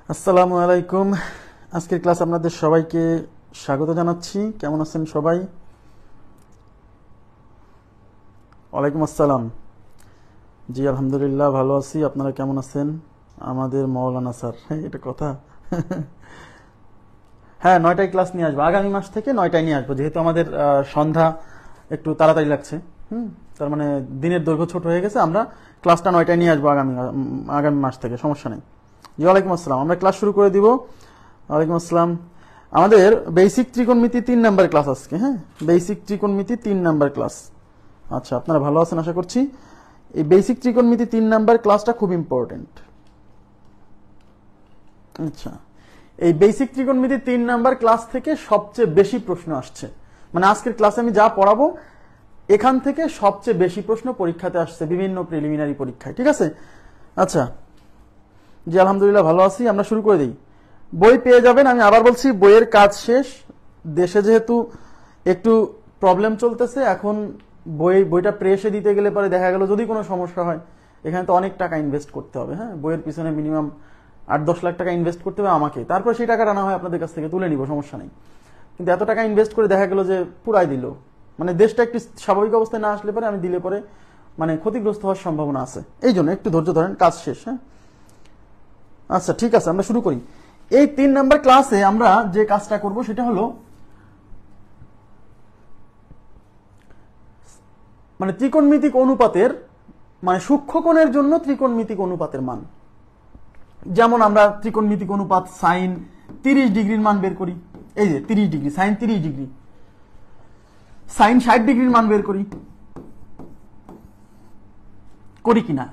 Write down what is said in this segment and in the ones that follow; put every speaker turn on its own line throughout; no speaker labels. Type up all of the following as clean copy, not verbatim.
আসসালামু আলাইকুম। আজকের ক্লাস আপনাদের সবাইকে স্বাগত জানাচ্ছি। কেমন আছেন সবাই? ওয়ালাইকুম আসসালাম। জি আলহামদুলিল্লাহ ভালো আছি। আপনারা কেমন আছেন? আমাদের মৌলানা স্যার, এটা কথা। হ্যাঁ, 9টায় ক্লাস নিয়ে আসবো, আগামী মাস থেকে 9টায় নিয়ে আসবো, যেহেতু আমাদের সন্ধ্যা একটু তাড়াতাড়ি লাগছে। তার মানে দিনের দৈর্ঘ্য ছোট হয়ে গেছে। আমরা ক্লাসটা 9টায় নিয়ে আসবো আগামী মাস থেকে, সমস্যা নেই। জি ওয়ালাইকুম আসসালাম। আমরা ক্লাস শুরু করে দিব। ওয়ালাইকুম আসসালাম। আমাদের বেসিক ত্রিকোণমিতি 3 নাম্বার ক্লাস আজকে। হ্যাঁ, বেসিক ত্রিকোণমিতি 3 নাম্বার ক্লাস। আচ্ছা, আপনারা ভালো আছেন আশা করছি। এই বেসিক ত্রিকোণমিতি 3 নাম্বার ক্লাসটা খুব ইম্পর্টেন্ট। আচ্ছা, এই বেসিক ত্রিকোণমিতি 3 নাম্বার ক্লাস থেকে সবচেয়ে বেশি প্রশ্ন আসছে। মানে আজকের ক্লাসে আমি যা পড়াবো এখান থেকে সবচেয়ে বেশি প্রশ্ন পরীক্ষাতে আসছে, বিভিন্ন প্রিলিমিনারি পরীক্ষায়। ঠিক আছে? আচ্ছা, জি আলহামদুলিল্লাহ ভালো আছি। আমরা শুরু করে দিই। বই পেয়ে যাবেন। আমি আবার বলছি, বইয়ের কাজ শেষ। দেশে যেহেতু একটু প্রবলেম চলতেছে, এখন বইটা প্রেসে দিতে গেলে পরে দেখা গেল যদি কোনো সমস্যা হয়, এখানে তো অনেক টাকা ইনভেস্ট করতে হবে। হ্যাঁ, বইয়ের পিছনে মিনিমাম 8-10 লাখ টাকা ইনভেস্ট করতে হবে আমাকে। তারপর সেই টাকাটা না হয় আপনাদের কাছ থেকে তুলে নিব, সমস্যা নেই। কিন্তু এত টাকা ইনভেস্ট করে দেখা গেল যে পুরাই দিল, মানে দেশটা একটু স্বাভাবিক অবস্থায় না আসলে পরে আমি দিলে পরে মানে ক্ষতিগ্রস্ত হওয়ার সম্ভাবনা আছে। এই জন্য একটু ধৈর্য ধরেন, কাজ শেষ। হ্যাঁ, আচ্ছা ঠিক আছে, আমরা শুরু করি। এই 3 নাম্বার ক্লাসে আমরা যে কাজটা করব সেটা হলো মানে ত্রিকোণমিতিক অনুপাতের, মানে সূক্ষ্মকোণের জন্য ত্রিকোণমিতিক অনুপাতের মান। যেমন আমরা ত্রিকোণমিতিক অনুপাত সাইন 30 ডিগ্রির মান বের করি। এই যে 30 ডিগ্রি, সাইন 30 ডিগ্রি, সাইন 60 ডিগ্রির মান বের করি কিনা।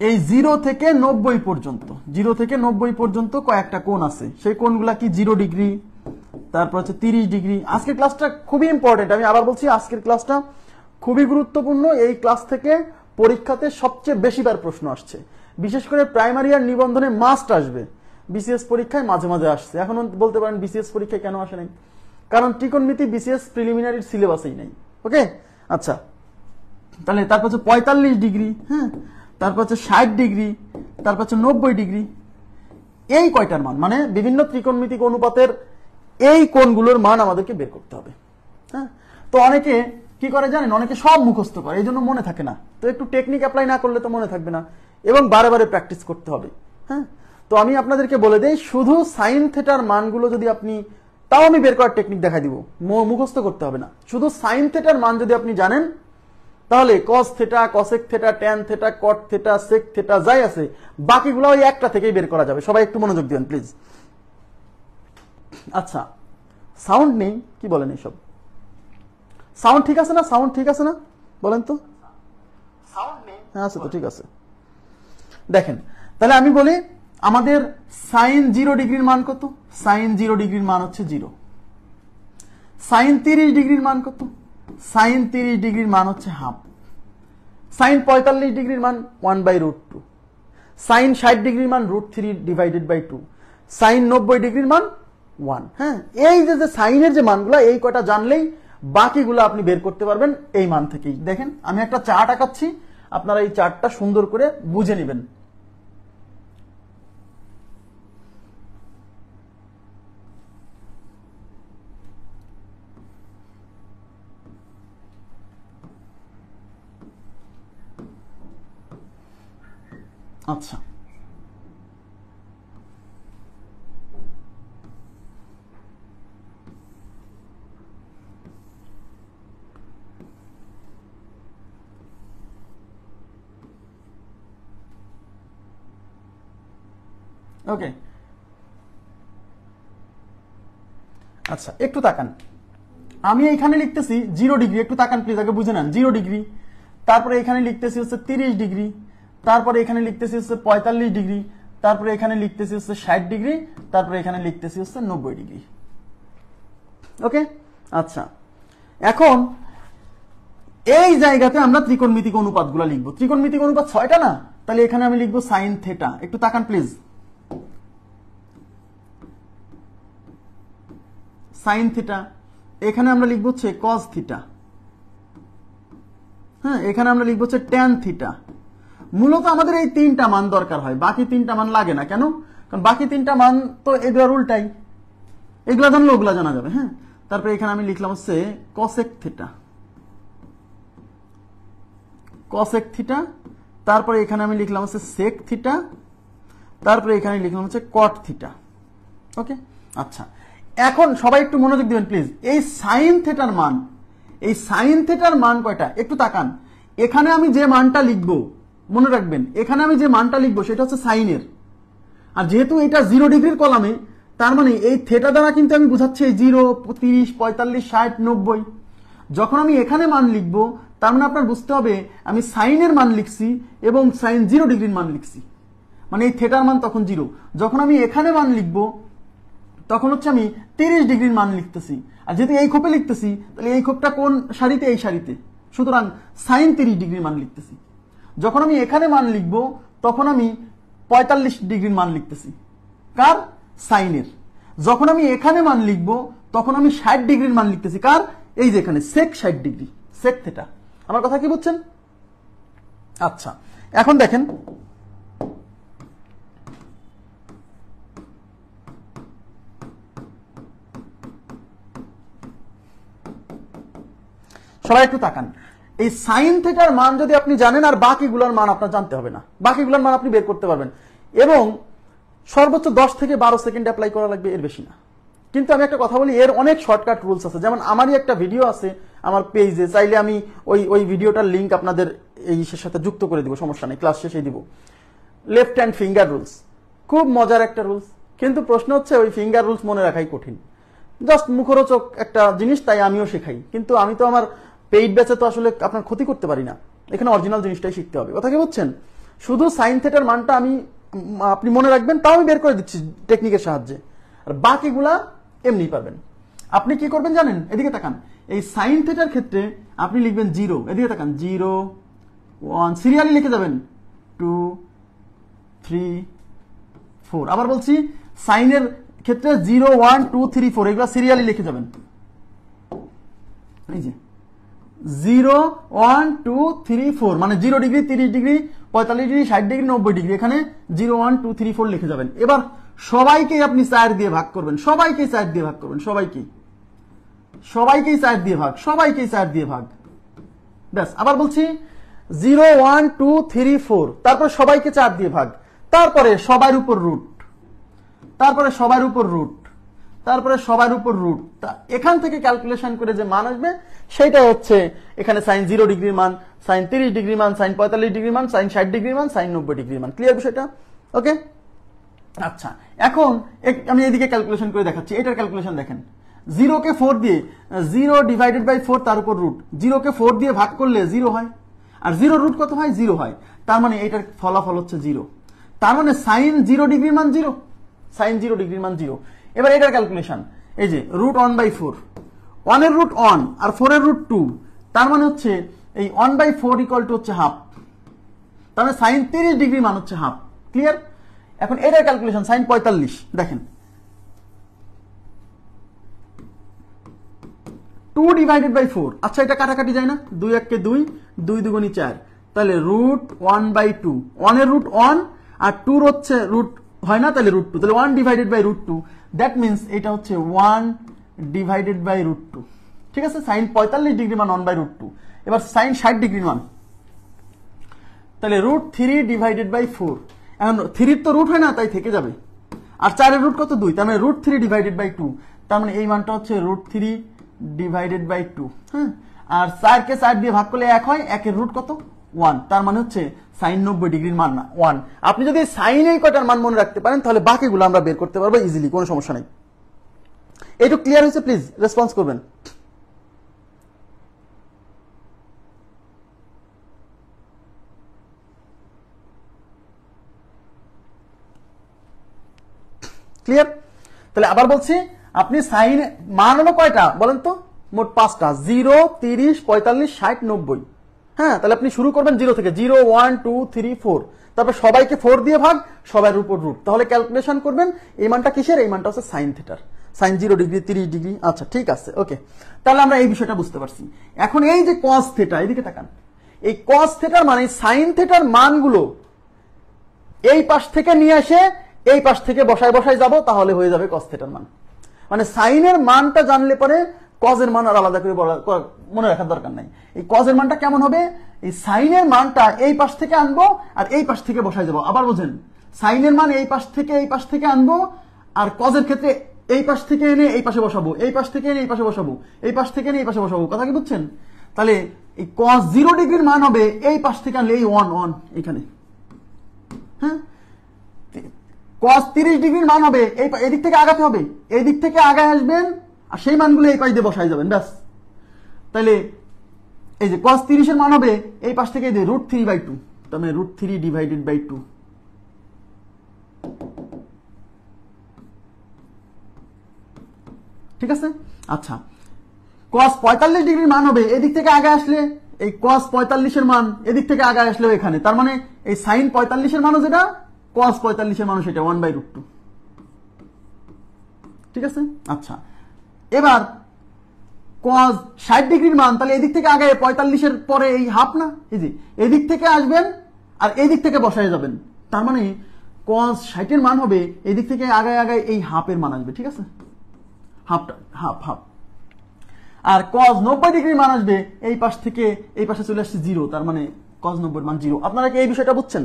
এই 0 থেকে 90 পর্যন্ত, 0 থেকে 90 পর্যন্ত কয়েকটা কোণ আছে। সেই কোণগুলা কি? 0 ডিগ্রি, তারপর হচ্ছে 30 ডিগ্রি। আজকের ক্লাসটা খুবই ইম্পর্টেন্ট। আমি আবার বলছি, আজকের ক্লাসটা খুবই গুরুত্বপূর্ণ। এই ক্লাস থেকে পরীক্ষাতে সবচেয়ে বেশিবার প্রশ্ন আসছে, বিশেষ করে প্রাইমারি আর নিবন্ধনে মাস্ট আসবে। বিসিএস পরীক্ষায় মাঝে মাঝে আসছে। এখন বলতে পারেন বিসিএস পরীক্ষায় কেন আসে নাই? কারণ ত্রিকোণমিতি বিসিএস প্রিলিমিনারির সিলেবাসেই নাই। ওকে, আচ্ছা, তাহলে তারপর হচ্ছে 45 ডিগ্রি, হ্যাঁ, তারপর হচ্ছে 60 ডিগ্রি, তারপর হচ্ছে 90 ডিগ্রি। এই কয়টার মান, মানে বিভিন্ন ত্রিকোণমিতিক অনুপাতের এই কোণগুলোর মান আমাদেরকে বের করতে হবে। হ্যাঁ, তো অনেকে কি করে জানেন? অনেকে সব মুখস্থ করে, এই জন্য মনে থাকে না। তো একটু টেকনিক অ্যাপ্লাই না করলে তো মনে থাকবে না, এবং বারে বারে প্র্যাকটিস করতে হবে। হ্যাঁ, তো আমি আপনাদেরকে বলে দেই, শুধু সাইন থেটার মানগুলো যদি আপনি, তাও আমি বের করার টেকনিক দেখা দিব, মুখস্থ করতে হবে না। শুধু সাইন থেটার মান যদি আপনি জানেন, তাহলে cos theta, cosec theta, tan theta, cot theta, sec theta যাই আছে বাকিগুলো ওই একটা থেকেই বের করা যাবে। সবাই একটু মনোযোগ দিবেন প্লিজ। আচ্ছা, সাউন্ড নেই, কি বলেন এইসব? সাউন্ড ঠিক আছে না? সাউন্ড ঠিক আছে না বলেন তো? সাউন্ড নেই, হ্যাঁ আছে তো, ঠিক আছে। দেখেন, তাহলে আমি বলি, আমাদের সাইন 0 ডিগ্রির মান কত? সাইন 0 ডিগ্রির মান হচ্ছে 0। সাইন 30 ডিগ্রির মান কত? সাইন 30 ডিগ্রির মান হচ্ছে হাফ। সাইন 45 ডিগ্রির মান 1/√2। সাইন 60 ডিগ্রির মান √3/2। সাইন 90 ডিগ্রির মান 1। হ্যাঁ, এই যে সাইনের যে মানগুলো, এই কয়টা জানলেই বাকিগুলো আপনি বের করতে পারবেন এই মান থেকেই। দেখেন, আমি একটা চার্ট আঁকাচ্ছি, আপনারা এই চার্টটা সুন্দর করে বুঝে নেবেন। আচ্ছা, ওকে, আচ্ছা একটু তাকান। আমি এখানে লিখতেছি 0 ডিগ্রি, একটু তাকান প্লিজ, আগে বুঝে নেন। 0 ডিগ্রি, তারপরে এখানে লিখতেছি হচ্ছে 30 ডিগ্রি, তারপরে এখানে লিখতেছি হচ্ছে 45 ডিগ্রি, তারপরে এখানে লিখতেছি হচ্ছে 60 ডিগ্রি, তারপরে এখানে লিখতেছি হচ্ছে 90 ডিগ্রি। ওকে, আচ্ছা, এখন এই জায়গাতে আমরা ত্রিকোণমিতিক অনুপাতগুলো লিখবো। ত্রিকোণমিতিক অনুপাত 6টা না? তাহলে এখানে আমি লিখবো সাইন থেটা। একটু তাকান প্লিজ। সাইন থিটা, এখানে আমরা লিখবো হচ্ছে কস থিটা। হ্যাঁ, এখানে আমরা লিখবো হচ্ছে ট্যান থিটা। মূলত আমাদের এই 3টা মান দরকার হয়, বাকি 3টা মান লাগে না। কেন? কারণ বাকি তিনটা মান তো এগুলোর উল্টাই, এগুলা জানলে ওগুলা জানা যাবে। হ্যাঁ, তারপরে এখানে আমি লিখলাম হচ্ছে কসেক থিটা, কসেক থিটা, তারপরে এখানে আমি লিখলাম হচ্ছে সেক থিটা, তারপরে এখানে লিখলাম হচ্ছে কট থিটা। ওকে, আচ্ছা এখন সবাই একটু মনোযোগ দিবেন প্লিজ। এই সাইন থিটার মান, এই সাইন থিটার মান কয়টা একটু তাকান। এখানে আমি যে মানটা লিখবো মনে রাখবেন, এখানে আমি যে মানটা লিখবো সেটা হচ্ছে সাইনের, আর যেহেতু এটা 0 ডিগ্রির কলামে, তার মানে এই থেটা দ্বারা কিন্তু আমি বুঝাচ্ছি 0, 30, 45, 60, 90। যখন আমি এখানে মান লিখবো তার মানে আপনার বুঝতে হবে আমি সাইনের মান লিখছি এবং সাইন 0 ডিগ্রির মান লিখছি, মানে এই থেটার মান তখন 0। যখন আমি এখানে মান লিখবো তখন হচ্ছে আমি 30 ডিগ্রির মান লিখতেছি, আর যেহেতু এই খোপে লিখতেছি তাহলে এই খোপটা কোন সারিতে, এই সারিতে, সুতরাং সাইন 30 ডিগ্রির মান লিখতেছি। যখন আমি এখানে মান লিখবো তখন আমি 45 ডিগ্রির মান লিখতেছি, কার, সাইনের। যখন আমি এখানে মান লিখবো তখন আমি 60 ডিগ্রির মান লিখতেছি, কার, এই যে এখানে সেক 60 ডিগ্রি, সেক থিটা। আমার কথা কি বুঝছেন? আচ্ছা এখন দেখেন সবাই একটু তাকান, এই সাইন থিটার মান যদি আপনি জানেন আর বাকিগুলোর মান আপনার জানতে হবে না, বাকিগুলোর মান আপনি বের করতে পারবেন, এবং সর্বোচ্চ 10 থেকে 12 সেকেন্ড অ্যাপ্লাই করা লাগবে, এর বেশি না। কিন্তু আমি একটা কথা বলি, এর অনেক শর্টকাট রুলস আছে। যেমন আমারই একটা ভিডিও আছে আমার পেজে, চাইলে আমি ওই ভিডিওটার লিঙ্ক আপনাদের এই সাথে যুক্ত করে দিব, সমস্যা নেই, ক্লাস শেষে দিব। লেফট হ্যান্ড ফিঙ্গার রুলস, খুব মজার একটা রুলস, কিন্তু প্রশ্ন হচ্ছে ওই ফিঙ্গার রুলস মনে রাখাই কঠিন, জাস্ট মুখরোচক একটা জিনিস, তাই আমিও শেখাই। কিন্তু আমি তো আমার পেইড ব্যাচে তো আসলে আপনার ক্ষতি করতে পারি না, এখানে অরিজিনাল জিনিসটাই শিখতে হবে। কথা কি বুঝছেন? শুধু সাইন থিটার মানটা আপনি মনে রাখবেন, তাও আমি বের করে দিচ্ছি টেকনিকের সাহায্যে, আর বাকিগুলা এমনি পারবেন। আপনি কি করবেন জানেন? এদিকে তাকান, এই সাইন থিটার ক্ষেত্রে আপনি লিখবেন 0, এদিকে তাকান, 0, 1, সিরিয়ালি লিখে যাবেন 2, 3, 4। আবার বলছি, সাইনের ক্ষেত্রে 0, 1, 2, 3, 4 এগুলো সিরিয়ালি লিখে যাবেন। এই যে 0, 1, 2, 3, 4 মানে 0 degree, 30 degree, 45 degree, 60 degree, 90 degree, এখানে 0, 1, 2, 3, 4 লিখে যাবেন। এবার সবাইকে আপনি 4 দিয়ে ভাগ করবেন, সবাইকে 4 দিয়ে ভাগ করবেন, সবাইকেই 4 দিয়ে ভাগ, সবাইকেই 4 দিয়ে ভাগ, ব্যাস। আবার বলছি 0, 1, 2, 3, 4, তারপর সবাইকে 4 দিয়ে ভাগ, তারপরে সবার উপর রুট, তারপরে সবার উপর রুট, তারপরে সবার উপর রুট। এখান থেকে ক্যালকুলেশন করে যে মান আসবে সেটা হচ্ছে এখানে সাইন 0 ডিগ্রির মান, সাইন 30 ডিগ্রির মান, সাইন 45 ডিগ্রির মান, সাইন 60 ডিগ্রির মান, সাইন 90 ডিগ্রির মান। ক্লিয়ার বিষয়টা? ওকে, আচ্ছা এখন আমি এদিকে ক্যালকুলেশন করে দেখাচ্ছি। এটার ক্যালকুলেশন দেখেন, 0 কে 4 দিয়ে, 0 ডিভাইডেড বাই 4 তার উপর রুট, 0 কে 4 দিয়ে ভাগ করলে 0 হয়, আর 0 রুট কত হয়? 0 হয়। তার মানে এটার ফলাফল হচ্ছে 0। তার মানে সাইন 0 ডিগ্রির মান 0, সাইন 0 ডিগ্রির মান 0। এবার এটার ক্যালকুলেশন, এই যে রুট 1/4, 1 এর রুট 1 আর 4 এর রুট 2, তার মানে হচ্ছে এই 1/4 ইকুয়াল টু হচ্ছে হাফ, তার মানে সাইন 30 ডিগ্রি মান হচ্ছে হাফ। ক্লিয়ার? এখন এটার ক্যালকুলেশন, সাইন 45, দেখেন 2 ডিভাইডেড বাই 4, আচ্ছা এটা কাটাকাটি যায় না, 2 1 কে 2, 2 2 4, তাহলে রুট 1/2, 1 এর রুট 1 আর 2 হচ্ছে রুট হয় না, তাহলে রুট 2, তাহলে 1 divided by root 2, that means এটা হচ্ছে 1 ডিভাইডেড বাই রুট 2। ঠিক আছে, সাইন 45 ডিগ্রি মান 1/√2। এবার সাইন 60 ডিগ্রি মান, তাহলে রুট 3 ডিভাইডেড বাই 4, এখন 3 তো রুট হয় না, তাই থেকে যাবে, আর 4 এর রুট কত? 2, তার মানে রুট 3 ডিভাইডেড বাই 2, তার মানে এই মানটা হচ্ছে রুট 3 ডিভাইডেড বাই 2। হ্যাঁ, আর 4 কে 4 দিয়ে ভাগ করলে 1 হয়, 1 এর রুট কত? 1, তার মানে হচ্ছে সাইন 90 ডিগ্রির মান না 1। আপনি যদি সাইন এই কটার মান মনে রাখতে পারেন তাহলে বাকিগুলো আমরা বের করতে পারবো ইজিলি, কোনো সমস্যা নেই। এইটু ক্লিয়ার হয়েছে? প্লিজ রেসপন্স করবেন। ক্লিয়ার? তাহলে আবার বলছি, আপনি সাইন মান হলো কয়টা বলেন তো? মোট 5টা, 0, 30, 45, 60, 90। হ্যাঁ, তাহলে আপনি শুরু করবেন 0 থেকে, 0, 1, 2, 3, 4, তারপর সবাইকে 4 দিয়ে ভাগ, সবার উপর রুট, তাহলে ক্যালকুলেশন করবেন এই মানটা কিসের? এই মানটা হচ্ছে সাইন থিটার, সাইন 0 ডিগ্রি, 30 ডিগ্রি। আচ্ছা ঠিক আছে, ওকে, তাহলে আমরা এই বিষয়টা বুঝতে পারছি। এখন এই যে কস থিটা, এদিকে তাকান, এই কস থিটার মানে সাইন থিটার মানগুলো এই পাশ থেকে নিয়ে এসে এই পাশ থেকে বসায় বসায় যাব, তাহলে হয়ে যাবে কস থিটার মান। মানে সাইনের মানটা জানলে পরে কজের মান আর আলাদা করে মনে রাখার দরকার নাই। এই কজের মানটা কেমন হবে, এই সাইনের মানটা এই পাশ থেকে আনবো আর এই পাশ থেকে বসায় যাব। আবার বোঝেন, সাইনের মান এই পাশ থেকে আনবো, আর কজের ক্ষেত্রে এই পাশ থেকে এনে এই পাশে বসাবো, এই পাশ থেকে এনে এই পাশে বসাবো, এই পাশ থেকে এনে এই পাশে বসাবো। কথা কি বুঝছেন? তাহলে এই cos 0 ডিগ্রির মান হবে এই পাশ থেকে আনলে এই 1 এখানে, হ্যাঁ। cos 30 ডিগ্রির মান হবে এই দিক থেকে আগাতে হবে, এই দিক থেকে আগায় আসবেন আর সেই মানগুলো এই পাশ দিয়ে বসাই যাবেন, ব্যাস। তাহলে এই যে cos 30 এর মান হবে এই পাশ থেকে √3/2, তার মানে √3/2। ঠিক আছে? আচ্ছা, cos 45 ডিগ্রির মান হবে এদিক থেকে আগে আসলে এই cos 45 এর মান এদিক থেকে আগে আসলেও এখানে, তার মানে এই sin 45 এর মানও যেটা, cos 45 এর মানও সেটা 1/√2। ঠিক আছে? আচ্ছা, এবার cos 60 ডিগ্রির মান, তাহলে এদিক থেকে আগে 45 এর পরে এই হাফ না, এই যে এদিক থেকে আসবেন আর এদিক থেকে বসায় যাবেন, তার মানে cos 60 এর মান হবে এদিক থেকে আগে আগে এই হাফের মান আসবে। ঠিক আছে? হাফ। আর cos 90 ডিগ্রির মান আসবে এই পাশ থেকে এই পাশে চলে আসছে 0, তার মানে cos 90 এর মান 0। আপনারা কি এই বিষয়টা বুঝছেন?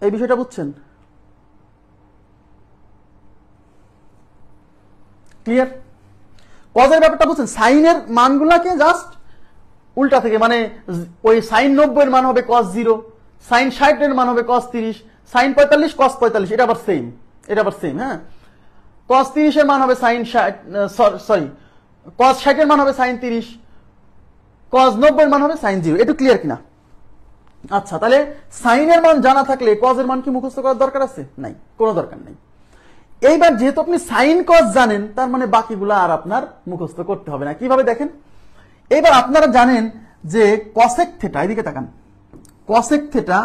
এই বিষয়টা বুঝছেন? ক্লিয়ার? কজের ব্যাপারটা বুঝছেন? সাইনের মানগুলাকে জাস্ট উল্টা থেকে, মানে ওই sin 90 এর মান হবে cos 0, sin 60 এর মান হবে cos 30, sin 45 cos 45, এটা আবার সেম, হ্যাঁ। cos 30 এর মান হবে sin 60, cos 60 এর মান হবে sin 30, cos 90 এর মান হবে sin 0। একটু ক্লিয়ার কিনা? আচ্ছা, তাহলে সাইনের মান জানা থাকলে cos এর মান কি মুখস্থ করার দরকার আছে? নাই, কোনো দরকার নাই। এইবার যেহেতু আপনি sin cos জানেন, তার মানে বাকিগুলো আর আপনার মুখস্থ করতে হবে না। কিভাবে দেখেন? এবার আপনারা জানেন যে cosec থিটা, এদিকে তাকান, cosec theta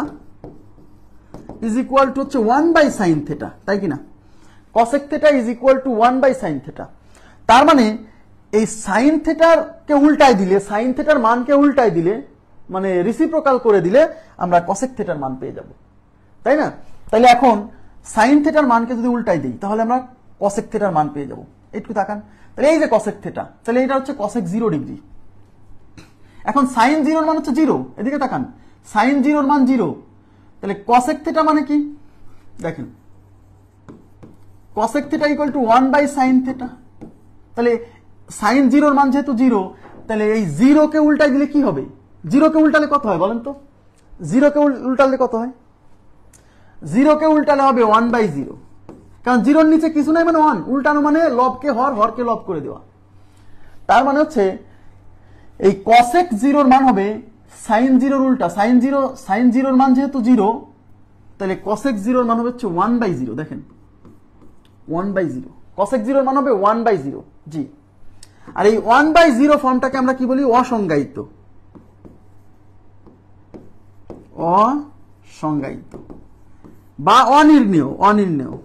is equal two হচ্ছে 1/sin থিটা, তাই কিনা? cosec theta is equal two 1/sin theta. তার মানে এই sin থিটার কে উল্টায় দিলে, sin থিটার মানকে উল্টায় দিলে, মানে রিসিপ্রোকাল করে দিলে আমরা cosec থিটার মান পেয়ে যাব, তাই না? তাহলে এখন sin থিটার মানকে যদি উল্টাই দিই, তাহলে আমরা cosec থিটার মান পেয়ে যাব। একটু তাকান, তাহলে এই যে cosec থিটা, তাহলে এটা হচ্ছে cosec 0 ডিগ্রি। এখন sin 0 এর মান হচ্ছে 0, এদিকে তাকান, sin 0 এর মান 0, তাহলে cosec থিটা মানে কি দেখেন, cosec theta equal to 1/sin theta. তাহলে sin 0 এর মান যেহেতু 0, তাহলে এই 0 কে উল্টাই দিলে কি হবে? 0 কে উল্টালে কত হয় বলেন তো? 0 কে উল্টালে কত হয়? 0 কে উল্টালে হবে 1/0, কারণ 0 এর নিচে কিছু নাই, মানে 1, উল্টানো মানে লবকে হর, হরকে লব করে দেওয়া। তার মানে হচ্ছে এই cosec 0 এর মান হবে sin 0 এর উল্টা, sin 0 এর মান যেহেতু 0, তাহলে cosec 0 এর মান হবে হচ্ছে 1/0। দেখেন 1/0, cosec 0 এর মান হবে 1/0, জি। আর এই 1/0 ফর্মটাকে আমরা কি বলি? অসংজ্ঞায়িত বা অনির্ণেয়।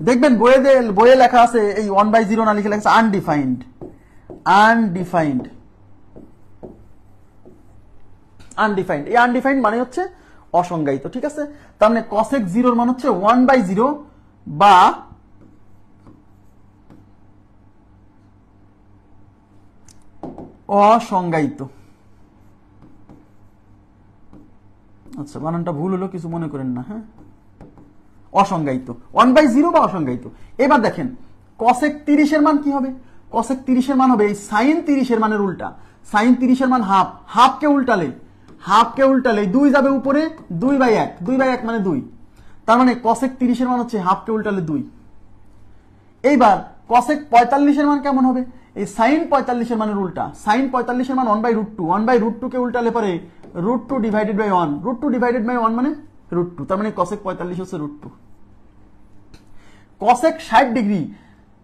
দেখবেন বইয়ে লেখা আছে এই 1/0 না লিখে লেখা আছে আনডিফাইন্ড। এই আনডিফাইন্ড মানে হচ্ছে অসংজ্ঞায়িত। ঠিক আছে? তার মানে cosec 0 এর মান হচ্ছে 1/0 বা অসংজ্ঞায়িত। আচ্ছা, বানানটা ভুল হলো, কিছু মনে করেন না, হ্যাঁ। অসংজ্ঞায়িত, 1/0 বা অসংজ্ঞায়িত। এবার দেখেন cosec 30 এর মান কি হবে? cosec 30 এর মান হবে এই sin 30 এর মানের উল্টা। sin 30 এর মান হাফ, হাফকে উল্টালে 2 যাবে উপরে, 2/1 মানে 2, তার মানে cosec 30 এর মান হচ্ছে হাফকে উল্টালে 2। এইবার cosec 45 এর মান কেমন হবে? এই sin 45 এর মানের উল্টা, sin 45 এর মান 1/√2, 1/√2 কে উল্টালে পরে √2 ডিভাইডেড বাই 1, √2 ডিভাইডেড বাই 1 মানে √2, তার মানে cosec 45 হচ্ছে √2। cosec 60 ডিগ্রি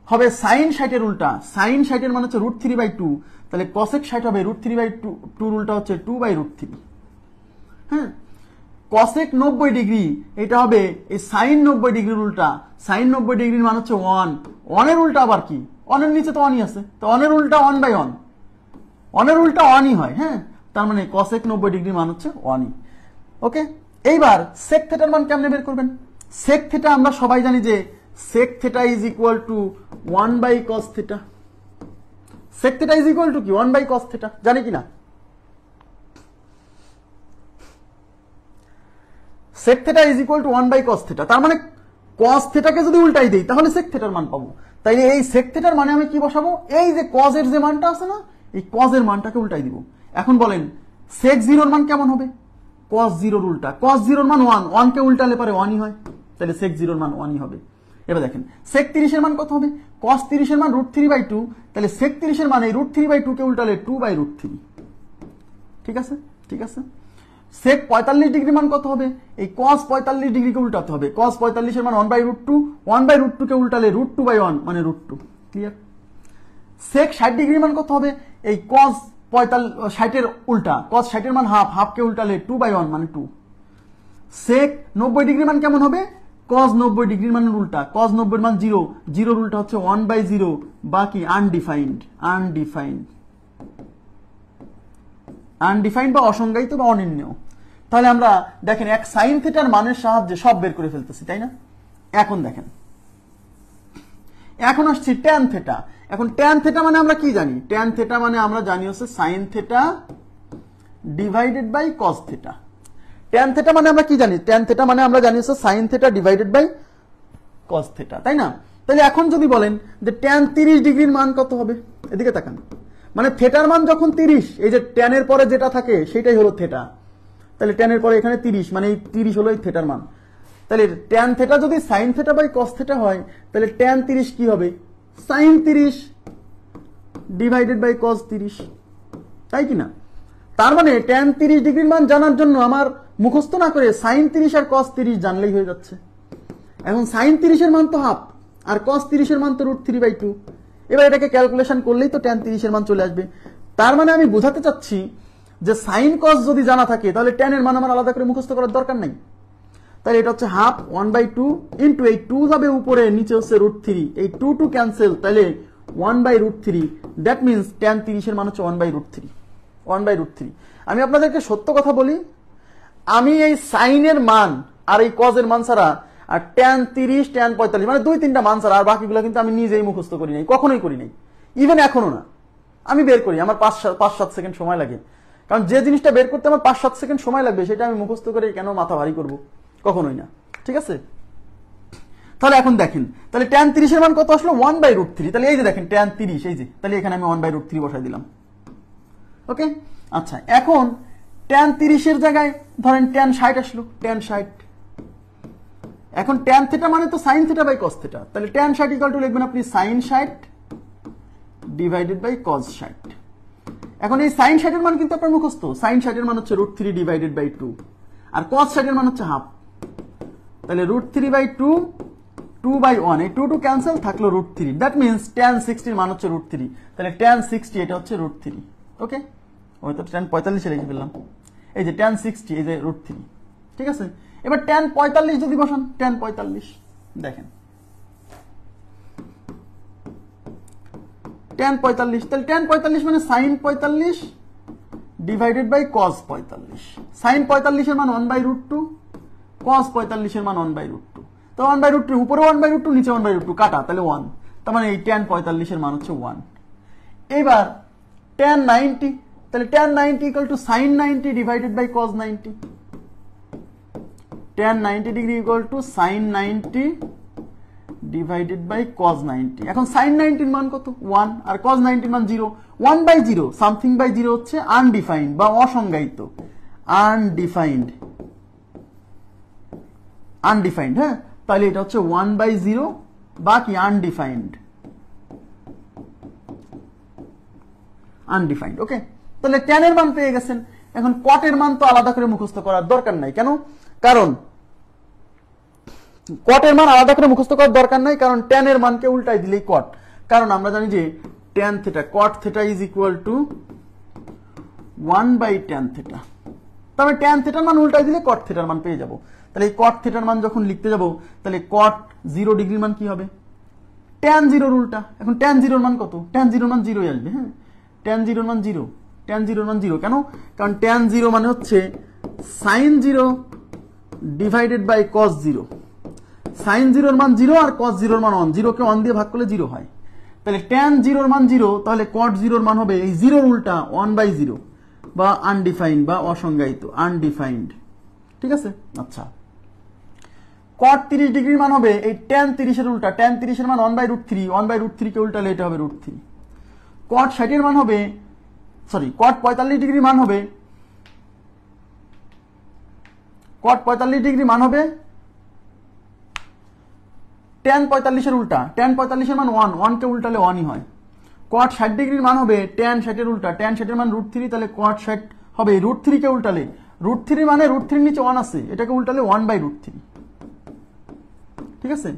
হবে sin 60 এর উল্টা, sin 60 এর মান হচ্ছে √3/2, তাহলে cosec 60 হবে √3/2 এর উল্টা হচ্ছে 2/√3। হ্যাঁ, cosec 90 ডিগ্রি এটা হবে এই sin 90 ডিগ্রির উল্টা, sin 90 ডিগ্রির মান হচ্ছে 1, 1 এর উল্টা আবার কি? 1 এর নিচে তো 1ই আছে, তো 1 এর উল্টা 1/1, 1 এর উল্টা 1ই হয়, হ্যাঁ। তার মানে কসেক 90 ডিগ্রি মান হচ্ছে 1ই। ওকে, এইবার সেক থিটার মান কেমনে বের করবেন? সেক থিটা আমরা সবাই জানি যে sec theta is equal to 1/cos theta. Sec theta is equal to কি 1/cos থিটা, জানি কি না? Sec theta is equal to 1/cos theta, তার মানে cos থিটাকে যদি উল্টাই দেই তাহলে সেক থিটার মান পাবো। তাই এই সেক থিটার মানে আমি কি বসাবো? এই যে cos এর যে মানটা আছে না, এই cos এর মানটাকে উল্টাই দিব। এখন বলেন সেক 0 এর মান কেমন হবে? cos 0 এর উল্টা। cos 0 এর মান 1, 1 কে উল্টালে পারে 1ই হয়, তাহলে সেক 0 এর মান 1ই হবে। এবার দেখেন সেক 30 এর মান কত হবে? cos 30 এর মান √3/2, তাহলে সেক 30 এর মান এই √3/2 কে উল্টালে 2/√3। ঠিক আছে, ঠিক আছে। সেক 45 ডিগ্রি মান কত হবে? এই cos 45 ডিগ্রিকে উল্টাতে হবে। cos 45 এর মান 1/√2, 1/√2 কে উল্টালে √2/1 মানে √2। ক্লিয়ার? সেক 60 ডিগ্রি মান কত হবে? এই cos 60 এর উল্টা, cos 60 এর মান হাফ, হাফ কে উল্টালে 2/1 মানে 2। সেক 90 ডিগ্রি মান কেমন হবে? cos 90 ডিগ্রির মানের উল্টা, cos 90 এর মান 0, 0 এর উল্টা হচ্ছে 1/0 বাকি আনডিফাইন্ড। আনডিফাইন্ড বা অসংজ্ঞায়িত বা অনির্ণেয়। তাহলে আমরা দেখেন এক সাইন থিটার মানের সাহায্যে সব বের করে ফেলতেছি, তাই না? এখন দেখেন, এখন আসছি ট্যান থিটা। এখন ট্যান থিটা মানে আমরা কি জানি? ট্যান থিটা মানে আমরা জানি হচ্ছে sine theta divided by cos theta. Tan theta মানে আমরা কি জানি? ট্যান থিটা মানে আমরা জানি হচ্ছে sine theta divided by cos theta, তাই না? তাহলে এখন যদি বলেন যে ট্যান 30 ডিগ্রির মান কত হবে, এদিকে তাকান। মানে থিটার মান যখন 30, এই যে ট্যানের পরে যেটা থাকে সেটাই হলো থিটা। তাহলে ট্যানের পরে এখানে 30, মানে এই 30 হলো এই থিটার মান। তাহলে ট্যান থিটা যদি sine theta by cos theta হয়, তাহলে ট্যান 30 কি হবে? সাইন 30 ডিভাইডেড বাই কস 30, তাই কি না? তার মানে ট্যান 30 ডিগ্রির মান জানার জন্য আমার মুখস্থ না করে সাইন 30 আর কস 30 জানলেই হয়ে যাচ্ছে। এখন সাইন 30 এর মান তো হাফ আর কস 30 এর মান তো √3/2। এবার এটাকে ক্যালকুলেশন করলেই তো ট্যান 30 এর মান চলে আসবে। তার মানে আমি বোঝাতে চাচ্ছি যে সাইন কস যদি জানা থাকে তাহলে ট্যান এর মান আমার আলাদা করে মুখস্থ করার দরকার নাই। তাহলে এটা হচ্ছে হাফ 1/2 ইন্টু এই 2 যাবে উপরে, নিচে হচ্ছে √3, এই 2 ক্যান্সেল, তাহলে 1/√3। দ্যাট মিনস ট্যান 30 এর মান হচ্ছে 1/√3। আমি আপনাদেরকে সত্য কথা বলি, আমি এই সাইনের মান আর এই কজের মান ছাড়া আর ট্যান 30 ট্যান 45 মানে 2-3টা মান ছাড়া আর বাকিগুলো কিন্তু আমি নিজেই মুখস্থ করি নাই, কখনোই করি নাই, ইভেন এখনো না। আমি বের করি, আমার 5-7 সেকেন্ড সময় লাগে, কারণ যে জিনিসটা বের করতে আমার 5-7 সেকেন্ড সময় লাগবে সেটা আমি মুখস্থ করে কেন মাথা ভারী করব? কখনোই না। ঠিক আছে, তাহলে এখন দেখেন, তাহলে ট্যান 30 এর মান কত আসলো? 1/√3। তাহলে এই যে দেখেন ট্যান 30, এই যে, তাহলে এখানে আমি 1/√3 বসাই দিলাম। ওকে, আচ্ছা, এখন ট্যান 30 এর জায়গায় ধরেন ট্যান 60 আসলো, ট্যান 60। এখন ট্যান থিটা মানে তো sine theta by cos theta, তাহলে ট্যান 60 ইকুয়াল টু লিখবেন আপনি সাইন 60 ডিভাইডেড বাই কস 60। এখন এই সাইন 60 এর মান কিন্তু আপনার মুখস্থ, সাইন 60 এর মান হচ্ছে √3 ডিভাইডেড বাই 2 আর কস 60 এর মান হচ্ছে হাফ, তাহলে √3/2 2/1, এই 2 ক্যান্সেল, থাকলো √3। দ্যাট মিনস ট্যান 60 এর মান হচ্ছে √3, তাহলে ট্যান 60 এটা হচ্ছে √3। ওকে, ওই তো ট্যান 45 লিখে ফেললাম, এই যে ট্যান 60 এই যে √3। ঠিক আছে, এবার ট্যান 45 যদি বসান, ট্যান 45 দেখেন ট্যান 45, তাহলে ট্যান 45 মানে sine 45 divided by cos 45। Sine 45 এর মান 1/√2, কস 45 এর মান 1/√2। তো 1/√2 উপরে 1/√2 নিচে 1/√2 কাটা, তাহলে 1। তার মানে এই ট্যান 45 এর মান হচ্ছে 1। এবার ট্যান 90, তাহলে tan 90 equal to sine 90 divided by cos 90। Tan 90 degree equal to sine 90 divided by cos 90। এখন সাইন 90 এর মান কত? 1 আর কস 90 এর মান 0। 1/0 সামথিং বাই 0 হচ্ছে আনডিফাইন্ড বা অসংজ্ঞায়িত। আনডিফাইন্ড, হ্যাঁ, তাহলে এটা হচ্ছে 1/0 বাকি আনডিফাইন্ড। ওকে, তাহলে ট্যান এর মান পেয়ে গেছেন। এখন কট এর মান তো আলাদা করে মুখস্থ করার দরকার নাই, কেন? কারণ কট এর মান আলাদা করে মুখস্থ করার দরকার নাই, কারণ ট্যান এর মানকে উল্টাই দিলেই কট। কারণ আমরা জানি যে tan theta, caught theta is equal two 1/tan theta. তবে ট্যান থিটার মান উল্টাই দিলে কট থিটার মান পেয়ে যাব। তাহলে এই কট থিটার মান যখন লিখতে যাব, তাহলে কট 0 ডিগ্রির মান কি হবে? ট্যান 0 উল্টা। এখন ট্যান 0 মান কত? ট্যান 0 মান 0 আসবে, হ্যাঁ, ট্যান 0 মান 0। tan 0 মান 0 কেন? কারণ tan 0 মানে হচ্ছে sin 0 divided by cos 0। sin 0 এর মান 0 আর cos 0 এর মান 1, 0 কে 1 দিয়ে ভাগ করলে 0 হয়। তাহলে tan 0 এর মান 0, তাহলে cot 0 এর মান হবে এই 0 উল্টা 1/0 বা আনডিফাইন্ড বা অসংজ্ঞায়িত, আনডিফাইন্ড। ঠিক আছে? আচ্ছা, cot 30 ডিগ্রির মান হবে এই tan 30 এর উল্টা, tan 30 এর মান 1/√3, 1/√3 কে উল্টালে এটা হবে √3। cot 60 এর মান হবে, সরি, cot 45 ডিগ্রির মান হবে, cot 45 ডিগ্রি মান হবে tan 45 এর উল্টা, tan 45 এর মান 1, 1 কে উল্টালে 1ই হয়। cot 60 ডিগ্রির মান হবে tan 60 এর উল্টা, tan 60 এর মান √3, তাহলে cot 60 হবে √3 কে উল্টালে, √3 মানে √3 এর নিচে 1 আছে, এটাকে উল্টালে 1/√3। ঠিক আছে?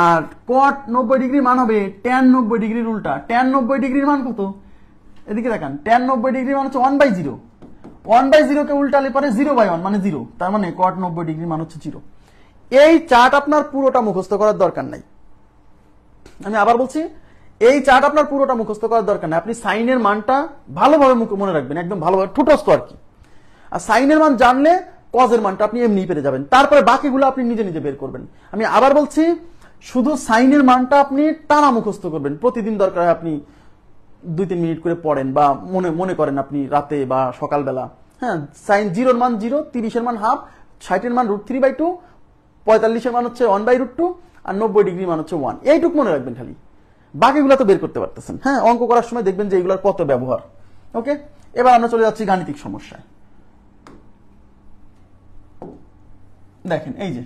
আর cot 90 ডিগ্রির মান হবে tan 90 ডিগ্রির উল্টা, tan 90 ডিগ্রির মান কত? এদিকে দেখান, tan 90 ডিগ্রির মান হচ্ছে 1/0, 1/0 কে উল্টালে পরে 0/1 মানে 0, তার মানে cot 90 ডিগ্রির মান হচ্ছে 0। এই চার্ট আপনার পুরোটা মুখস্থ করার দরকার নাই। আমি আবার বলছি, এই চার্ট আপনার পুরোটা মুখস্থ করার দরকার নাই। আপনি সাইনের মানটা ভালোভাবে মনে রাখবেন, একদম ভালোভাবে ঠুটস্থ আর কি। আর সাইনের মান জানলে কজের মানটা আপনি এমনি পেরে যাবেন, তারপরে বাকিগুলো আপনি নিজে নিজে বের করবেন। আমি আবার বলছি, শুধু সাইনের মানটা আপনি টানা মুখস্থ করবেন। প্রতিদিন দরকার হয় আপনি 2-3 মিনিট করে পড়েন বা মনে করেন আপনি রাতে বা সকালবেলা। হ্যাঁ, সাইন 0 এর মান 0, 30 এর মান হাফ, 60 এর মান √3/2, 45 এর মান হচ্ছে 1/√2 আর 90 ডিগ্রি মান হচ্ছে 1। এইটুক মনে রাখবেন খালি, বাকিগুলো তো বের করতে পারতেছেন। হ্যাঁ, অঙ্ক করার সময় দেখবেন যে এগুলোর কত ব্যবহার। ওকে, এবার আমরা চলে যাচ্ছি গাণিতিক সমস্যায়। দেখেন এই যে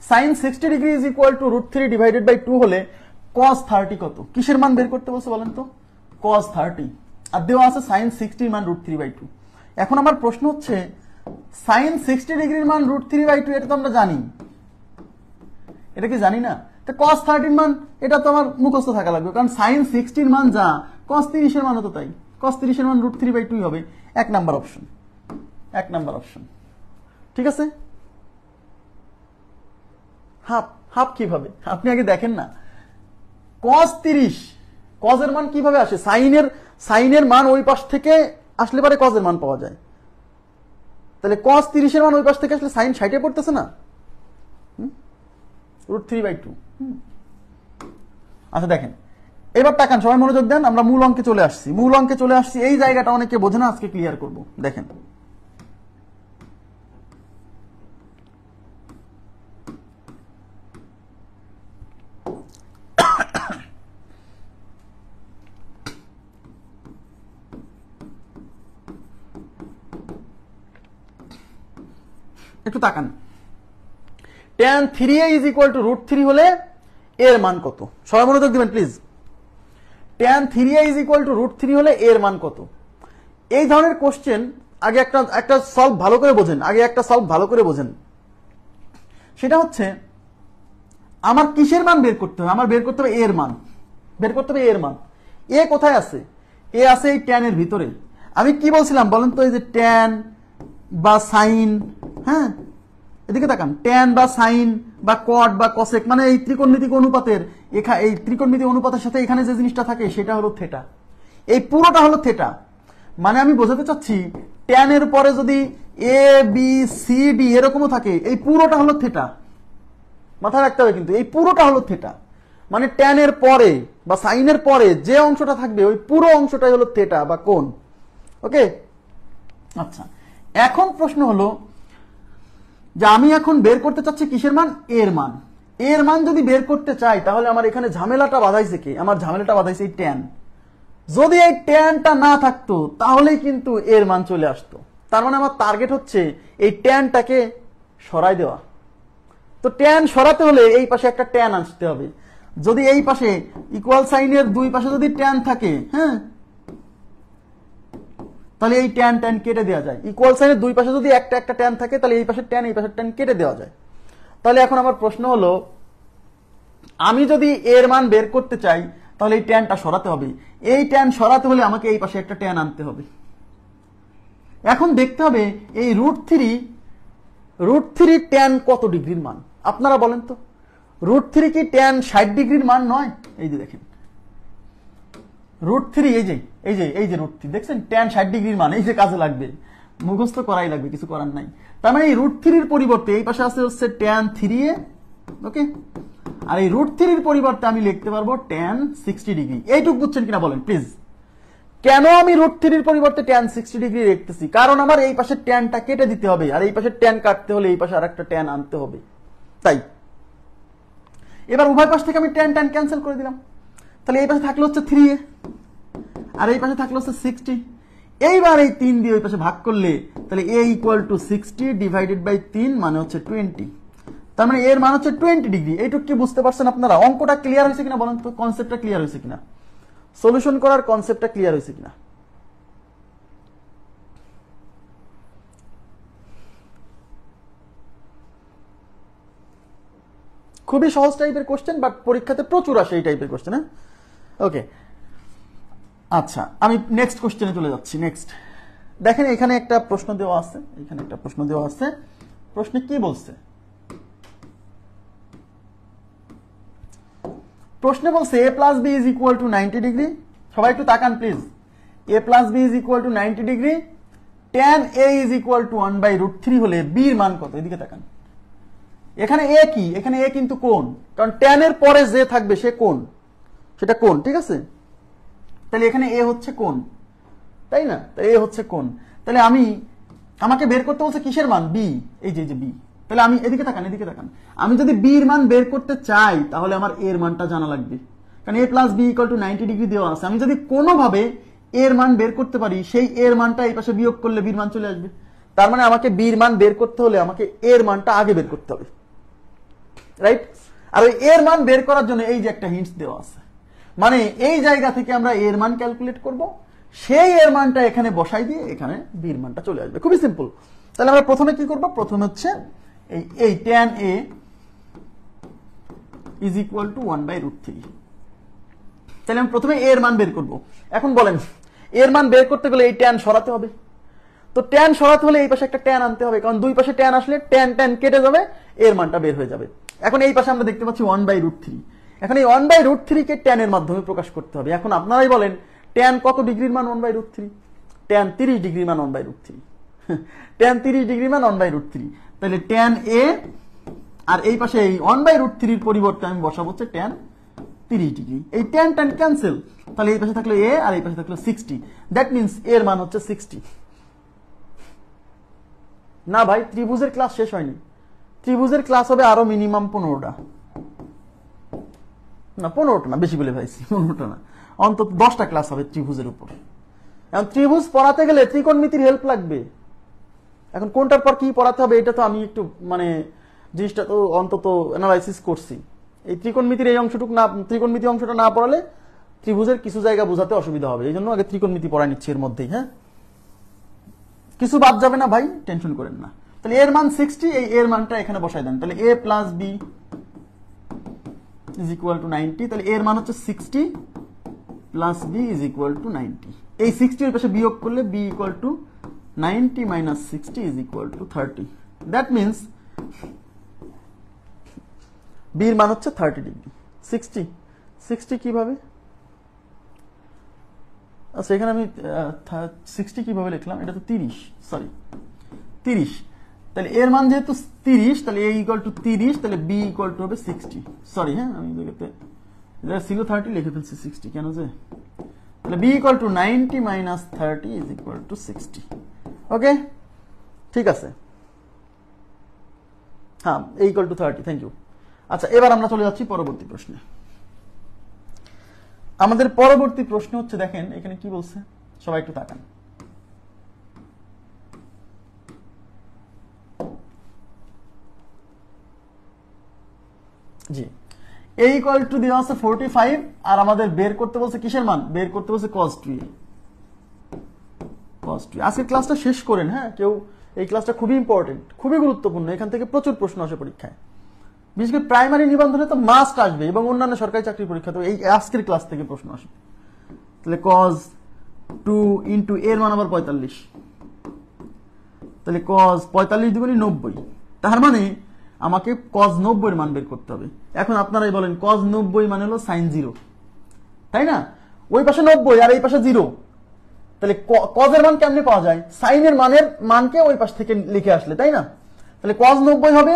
sin 60 degree is equal to √3 divided by 2 হলে cos 30 কত? কিসের মান বের করতে বলছে বলেন তো? cos 30, আর দেওয়া আছে sin 60 এর মান √3/2। এখন আমার প্রশ্ন হচ্ছে sin 60 ডিগ্রির মান √3/2, এটা তো আমরা জানি, এটা কি জানি না? তো cos 30 এর মান এটা তো আমার মুখস্থ থাকা লাগবে, কারণ sin 60 এর মান যা cos 30 এর মানও তো তাই, cos 30 এর মান √3/2 হবে। 1 নাম্বার অপশন, 1 নাম্বার অপশন। ঠিক আছে? হাফ কিভাবে? আপনি আগে দেখেন না, cos 30, cos এর মান কিভাবে আসে? সাইনের মান ওই পাশ থেকে আসলে পরে cos এর মান পাওয়া যায়। তাহলে cos 30 এর মান ওই পাশ থেকে আসলে sin 60 পড়তেছে না, √3/2। আচ্ছা দেখেন, এবার তাকান, সবাই মনোযোগ দেন, আমরা মূল অঙ্কে চলে আসছি। মূল অঙ্কে চলে আসছি, এই জায়গাটা অনেকে বোঝে না, আজকে ক্লিয়ার করব। দেখেন, একটু তাকান, tan 3a is equal to √3 হলে এর মান কত? সবাই মনোযোগ দিবেন please. tan 3a is equal to √3 হলে এর মান কত? এই ধরনের কোশ্চেন আগে একটা সলভ ভালো করে বোঝেন, সেটা হচ্ছে আমার কিসের মান বের করতে হবে? আমার বের করতে হবে এর মান, এ কোথায় আছে? এ আছে এই tan এর ভিতরে। আমি কি বলছিলাম বলেন তো? এই যে tan বা সাইন, হ্যাঁ এদিকে তাকান, tan বা সাইন বা cot বা cosec, মানে এই ত্রিকোণমিতিক অনুপাতের, এই ত্রিকোণমিতিক অনুপাতের সাথে এখানে যে জিনিসটা থাকে সেটা হলো থিটা। এই পুরোটা হলো থিটা। মানে আমি বোঝাতে চাচ্ছি, tan এর পরে যদি a b c d এরকমও থাকে, এই পুরোটা হলো থিটা। মাথায় রাখতে হবে কিন্তু, এই পুরোটা হলো থিটা। মানে tan এর পরে বা সাইনের পরে যে অংশটা থাকবে ওই পুরো অংশটাই হলো থিটা বা কোণ। ওকে, আচ্ছা এখন প্রশ্ন হলো যে আমি এখন বের করতে চাচ্ছি কিসের মান? এর মান। এর মান যদি বের করতে চাই তাহলে আমার এখানে ঝামেলাটা বাঁধাইছে কে? আমার ঝামেলাটা বাঁধাইছে এই tan। যদি এই tanটা না থাকতো তাহলেই কিন্তু এর মান চলে আসতো। তার মানে আমার টার্গেট হচ্ছে এই tanটাকে সরাই দেওয়া। তো tan সরাতে হলে এই পাশে একটা tan আসতে হবে। যদি এই পাশে ইকুয়াল সাইনের দুই পাশে যদি tan থাকে, হ্যাঁ, তাহলে এই tan কেটে দেওয়া যায়। ইকুয়াল সাইনের দুই পাশে যদি একটা tan থাকে তাহলে এই পাশে tan, এই পাশে tan কেটে দেওয়া যায়। তাহলে এখন আমার প্রশ্ন হলো, আমি যদি এর মান বের করতে চাই তাহলে এই tanটা সরাতে হবে। এই tan সরাতে হলে আমাকে এই পাশে একটা tan আনতে হবে। এখন দেখতে হবে এই √3 tan কত ডিগ্রির মান? আপনারা বলেন তো, √3 কি tan 60 ডিগ্রির মান নয়? এই যে দেখেন √3, এই যে √3 দেখছেন tan 60 ডিগ্রির মান, এই যে কাজে লাগবে, মুখস্থ করাই লাগবে, কিছু করার নাই। তার মানে এই √3 এর পরিবর্তে এই পাশে আছে হচ্ছে tan 3a, ওকে, আর এই √3 এর পরিবর্তে আমি লিখতে পারবো tan 60 ডিগ্রি। এইটুকু বুঝছেন কিনা বলেন প্লিজ। কেন আমি √3 এর পরিবর্তে tan 60 ডিগ্রি লিখতেছি? কারণ আমার এই পাশে ট্যানটা কেটে দিতে হবে, আর এই পাশে ট্যান কাটতে হলে এই পাশে আরেকটা ট্যান আনতে হবে। তাই এবার উভয় পাশ থেকে আমি ট্যান ক্যান্সেল করে দিলাম। তাহলে এই পাশে থাকলো হচ্ছে 3a, আর এই পাশে থাকলো হচ্ছে 60। এইবার এই 3 দিয়ে ওই পাশে ভাগ করলে তাহলে a = 60 ডিভাইডেড বাই 3 মানে হচ্ছে 20। তার মানে এর মান হচ্ছে 20 ডিগ্রি। এইটুকু কি বুঝতে পারছেন আপনারা? অঙ্কটা ক্লিয়ার হয়েছে কিনা বলেন তো, কনসেপ্টটা ক্লিয়ার হয়েছে কিনা, সলিউশন করার কনসেপ্টটা ক্লিয়ার হয়েছে কিনা? খুবই সহজ টাইপের কোশ্চেন, বাট পরীক্ষাতে প্রচুর আসে এই টাইপের কোশ্চেন। হ্যাঁ, ওকে, আচ্ছা আমি নেক্সট কোশ্চেনে চলে যাচ্ছি। নেক্সট দেখেন এখানে একটা প্রশ্ন দেওয়া আছে, প্রশ্নে কি বলছে? প্রশ্নে বলছে a + b = 90 ডিগ্রি। সবাই একটু তাকান please. a + b = 90 degree, tan a = 1/√3 হলে b এর মান কত? এদিকে তাকান। এখানে a কি? এখানে a কিন্তু কোণ, কারণ tan এর পরে যে থাকবে সে কোণ, সেটা কোণ, ঠিক আছে? তাহলে এখানে a হচ্ছে কোণ, তাই না? তাই a হচ্ছে কোণ। তাহলে আমাকে বের করতে বলছে কিসের মান? b, এই যে b। তাহলে আমি এদিকে তাকান, আমি যদি b এর মান বের করতে চাই তাহলে আমার a এর মানটা জানা লাগবে, কারণ a + b = 90 ডিগ্রি দেওয়া আছে। আমি যদি কোনোভাবে a এর মান বের করতে পারি, সেই a এর মানটা এই পাশে বিয়োগ করলে b এর মান চলে আসবে। তার মানে আমাকে b এর মান বের করতে হলে আমাকে a এর মানটা আগে বের করতে হবে, রাইট? আর ওই a এর মান বের করার জন্য এই যে একটা হিন্টস দেওয়া আছে, মানে এই জায়গা থেকে আমরা a এর মান ক্যালকুলেট করব, সেই এর মানটা এখানে বসাই দিয়ে এখানে b এর মানটা চলে আসবে। খুবই সিম্পল। তাহলে আমরা প্রথমে কি করব? প্রথমে হচ্ছে এই tan a = 1/√3। তাহলে আমি প্রথমে a এর মান বের করব। এখন বলেন a এর মান বের করতে গেলে এই tan সরাতে হবে, তো tan সরাতে হলে এই পাশে একটা tan আনতে হবে, কারণ দুই পাশে tan আসলে tan কেটে যাবে, এর মানটা বের হয়ে যাবে। এখন এই পাশে আমরা দেখতে পাচ্ছি 1/√3। এখন এই 1/√3 কে tan এর মাধ্যমে প্রকাশ করতে হবে। এখন আপনারাই বলেন tan কত ডিগ্রির মান 1/√3? tan 30 ডিগ্রির মান 1/√3। tan 30 ডিগ্রির মান 1/√3। তাহলে tan a, আর এই পাশে এই 1/√3 এর পরিবর্তে আমি বসাবো হচ্ছে tan 30 ডিগ্রি। এই tan ক্যান্সেল, তাহলে এই পাশে থাকলো a আর এই পাশে থাকলো 60। দ্যাট মিন্স এর মান হচ্ছে 60। না ভাই, ত্রিভুজের ক্লাস শেষ হয়নি। ত্রিভুজের ক্লাস হবে আরো মিনিমাম 15টা, না 15টা না, বেশি বলে ভাইছি, 15টা না, অন্তত 10টা ক্লাস হবে ত্রিভুজের উপর। এখন ত্রিভুজ পড়াতে গেলে ত্রিকোণমিতির হেল্প লাগবে। এখন কোনটার পর কি পড়াতে হবে এটা তো আমি একটু মানে জিনিসটা তো অন্তত অ্যানালাইসিস করছি। এই ত্রিকোণমিতির এই অংশটুকু না, ত্রিকোণমিতি অংশটা না পড়ালে ত্রিভুজের কিছু জায়গা বোঝাতে অসুবিধা হবে, এই জন্য আগে ত্রিকোণমিতি পড়াই নিচ্ছি এর মধ্যেই। হ্যাঁ, কিছু বাদ যাবে না ভাই, টেনশন করেন না। তাহলে এর মান 60, এই এর মানটা এখানে বসাই দেন। তাহলে a + b = 90। তাহলে এর মান হচ্ছে 60 + b = 90। এই 60 এর পাশে বিয়োগ করলে b = 90 - 60 = 30। দ্যাট মিন্স b এর মান হচ্ছে 30 ডিগ্রি। 60 কিভাবে? আচ্ছা, এখানে আমি 60 কিভাবে লিখলাম? এটা তো 30, সরি 30। তাহলে এর মান যেহেতু 30, তাহলে a = 30, তাহলে b = হবে 60। সরি, হ্যাঁ আমি এটা ছিল 30, লিখে ফেলছি 60 কেন যে। তাহলে b = 90 - 30 = 60। ওকে, ঠিক আছে। হ্যাঁ, a = 30, থ্যাংক ইউ। আচ্ছা, এবার আমরা চলে যাচ্ছি পরবর্তী প্রশ্নে। আমাদের পরবর্তী প্রশ্ন হচ্ছে, দেখেন এখানে কি বলছে, সবাই একটু তাকান। জি, a = দেওয়া আছে 45, আর আমাদের বের করতে বলছে কিসের মান? বের করতে বলছে cos 2a। আজকে ক্লাসটা শেষ করেন। হ্যাঁ, কেউ এই ক্লাসটা খুবই ইম্পর্টেন্ট, খুবই গুরুত্বপূর্ণ। এখান থেকে প্রচুর প্রশ্ন আসে পরীক্ষায়, বিশেষ করে প্রাইমারি নিবন্ধনে তো মাস্ট আসবে, এবং অন্যান্য সরকারি চাকরির পরীক্ষাতেও এই আজকের ক্লাস থেকে প্রশ্ন আসবে। তাহলে cos 2 * এর মান আবার 45। তাহলে cos 45 × 90, তার মানে আমাকে cos 90 এর মান বের করতে হবে। এখন আপনারাই বলেন cos 90 মানে হলো sin 0, তাই না? ওই পাশে 90 আর এই পাশে 0, তাহলে cos এর মান কেমনে পাওয়া যায়? sin এর মানকে ওই পাশ থেকে লিখে আসলে, তাই না? তাহলে cos 90 হবে